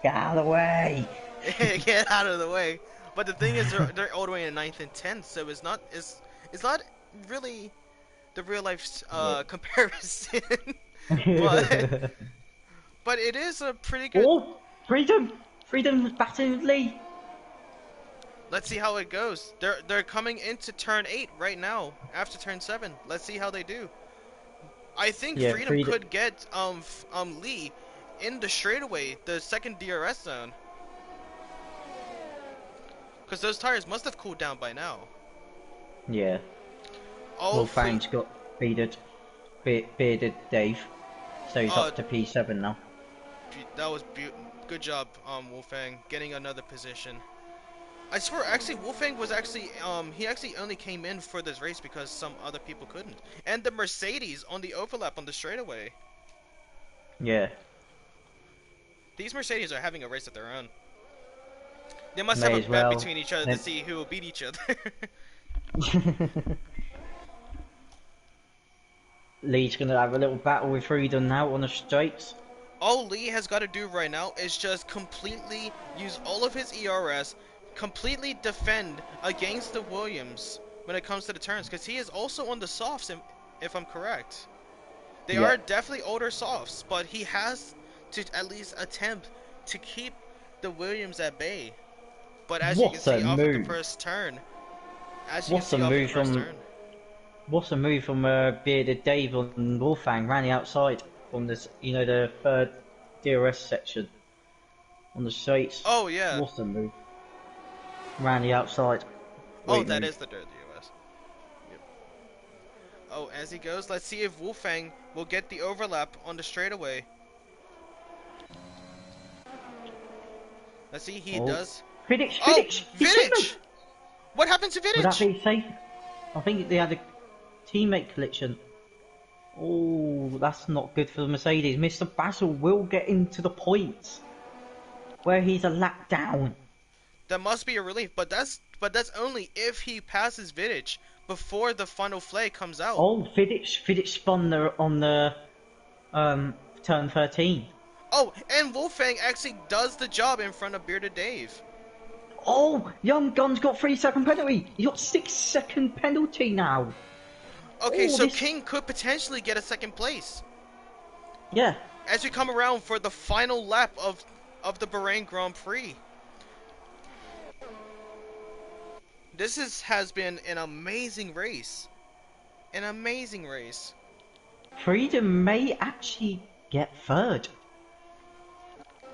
Get out of the way! Get out of the way. But the thing is, they're all the way in ninth and 10th, so it's not really the real life Yeah. comparison. but but it is a pretty good. Oh! Freedom! Freedom batting Lee! Let's see how it goes. They're coming into turn 8 right now after turn 7. Let's see how they do. I think Yeah, Freedom Freedom. could get Lee in the straightaway, the second DRS zone. Because those tires must have cooled down by now. Yeah. Oh, Wolfang's got bearded Dave. So he's uh, up to P7 now. that was good job, Wolfang, getting another position. I swear, actually, Wolfang was actually, he actually only came in for this race because some other people couldn't. And the Mercedes on the overlap on the straightaway. Yeah. These Mercedes are having a race of their own. They must have May a as bet well. between each other to see who will beat each other. Lee's gonna have a little battle with Freedom now on the straights. All Lee has got to do right now is just completely use all of his ERS, completely defend against the Williams when it comes to the turns, because he is also on the softs, if I'm correct. They Yeah. are definitely older softs, but he has to at least attempt to keep the Williams at bay. But as you can What a see off of the move! first turn, What's a move from Bearded Dave and Wolfgang ran the outside from this, the third DRS section on the straights. Oh yeah. What's a move? Ran the outside. Oh, Great that move. is the dirt US. Yep. Oh, as he goes, let's see if Wolfgang will get the overlap on the straightaway. Let's see, he does. Vidic, Oh, Vidic! His Vidic! teammate! What happened to Would that Vidic? be safe? I think they had a teammate collision. Oh, that's not good for the Mercedes. Mr. Basil will get into the points where he's a lap down. That must be a relief, but that's only if he passes Vidic before the final flag comes out. Oh, Vidic spun on the turn 13. Oh, and Wolfgang actually does the job in front of Bearded Dave. Oh, Young Gun's got 3-second penalty. He got 6-second penalty now. Okay, Oh, so King could potentially get a second place. Yeah. As we come around for the final lap of the Bahrain Grand Prix. This has been an amazing race. An amazing race. Freedom may actually get third.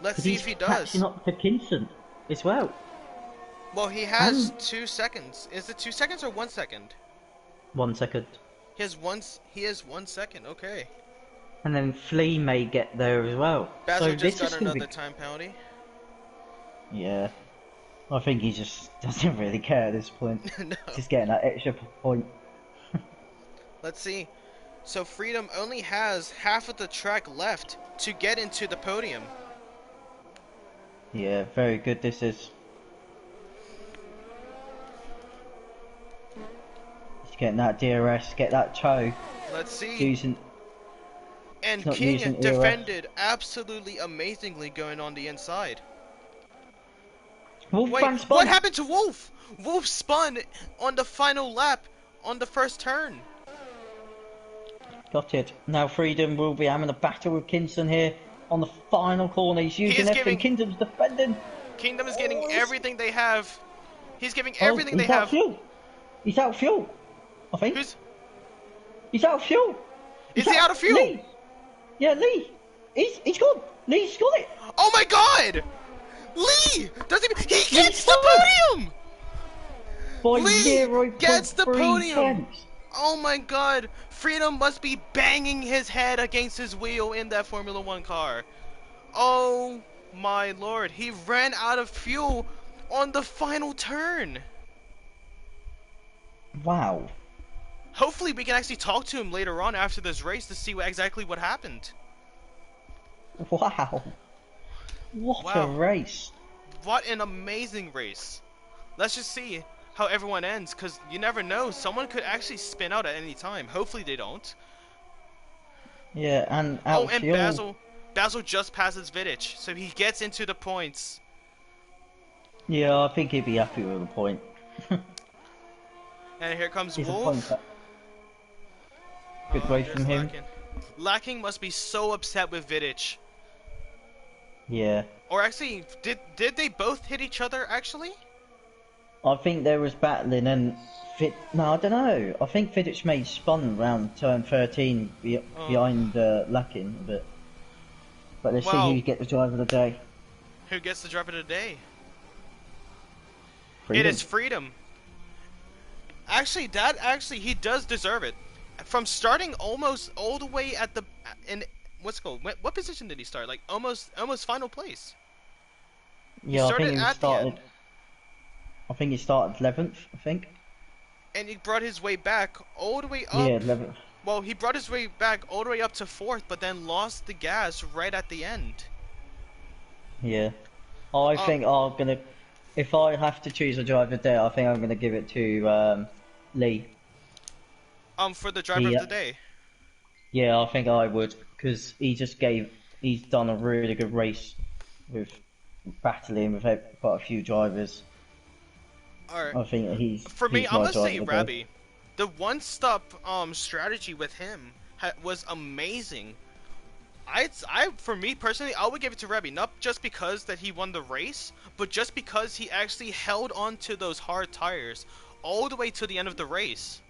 Let's see if he does. Catching up to Kinson as well. Well, he has 2 seconds. Is it 2 seconds or 1 second? 1 second. He has 1 second. Okay. And then Flea may get there as well. Basil so just this got is another time penalty. Yeah. I think he just doesn't really care at this point. No. Just getting that extra point. Let's see. So Freedom only has half of the track left to get into the podium. Yeah, very good this is. Just getting that DRS, get that toe. Let's see. Using, and not King using ERS. defended absolutely amazingly going on the inside. Wolfgang Wait, spun. what happened to Wolf? Wolf spun on the final lap on the first turn. Got it. Now Freedom will be having a battle with Kinson here on the final corner. He's using everything. Kingdom's defending. Kingdom is getting everything they have. He's giving everything they he's out have. Fuel. He's out of fuel. I think. Who's? He's out of fuel. Is he out of fuel? Lee. Yeah, Lee. He's gone. Lee's got it. Oh my God! Lee does he Lee's gets the third podium. by Lee zero point gets the three podium. tenths. Oh my God! Freedom must be banging his head against his wheel in that Formula One car. Oh my Lord! He ran out of fuel on the final turn. Wow. Hopefully we can actually talk to him later on after this race to see exactly what happened. Wow. What a Wow, race. what an amazing race. Let's just see how everyone ends, because you never know. Someone could actually spin out at any time. Hopefully they don't. Yeah, and out Oh, of and fuel. Basil just passes Vidic, so he gets into the points. Yeah, I think he'd be happy with a point. And here comes He's a point. Wolf. Good Oh, race from there's him. Lacking. Lacking must be so upset with Vidic. Yeah. Or actually, did they both hit each other, actually? I think there was battling and No, I don't know. I think Vidic may spun round turn 13 Oh, behind Lakin a bit. But let's see who wow. gets the driver of the day. Who gets the driver of the day? It Freedom. is Freedom. Actually, he does deserve it. From starting almost all the way at the in what's it called? What position did he start? Like almost final place. He Yeah, started at the end, I think he started 11th, I think. and he brought his way back all the way Yeah, up. 11th. Well, he brought his way back all the way up to fourth, but then lost the gas right at the end. Yeah. I Um, think I'm gonna. If I have to choose a driver of the day, I think I'm gonna give it to Lee. for the driver He, of the day. yeah, I think I would, because he's done a really good race with battling with quite a few drivers. All right. I think For me, he's I'm my gonna driver say of the day. Rabbi. The one-stop strategy with him was amazing. For me personally, I would give it to Rebby, not just because that he won the race, but just because he actually held on to those hard tires all the way to the end of the race.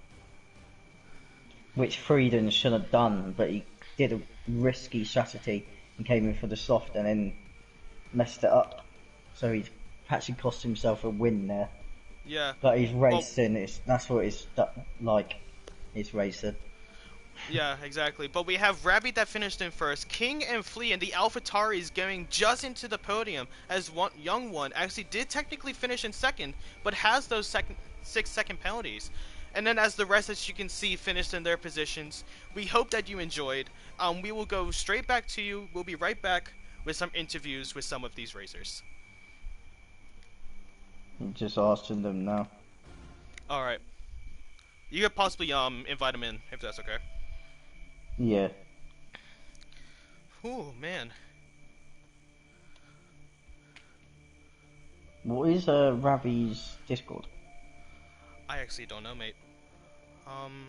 Which Frieden should have done, but he did a risky strategy and came in for the soft and then messed it up. So he's actually cost himself a win there. Yeah. But he's Well, racing. That's what it's like. He's racing. yeah, exactly. But we have Rabbit that finished in first. King and Flea and the AlphaTauris going just into the podium, as one young one actually did technically finish in second, but has those 6-second penalties. And then as the rest, as you can see, finished in their positions. We hope that you enjoyed. We will go straight back to you. We'll be right back with some interviews with some of these racers. I'm just asking them now. All right. You could possibly invite them in if that's okay. Yeah. Oh man. What is Ravi's Discord? I actually don't know, mate.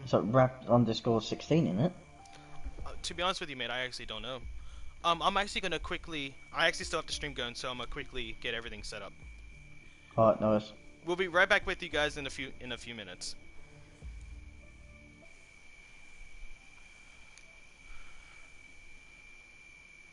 It's like Rav_16, isn't it? To be honest with you, mate, I actually don't know. I'm actually gonna quickly. I actually still have the stream going, so I'm gonna quickly get everything set up. Alright, nice. We'll be right back with you guys in a few minutes.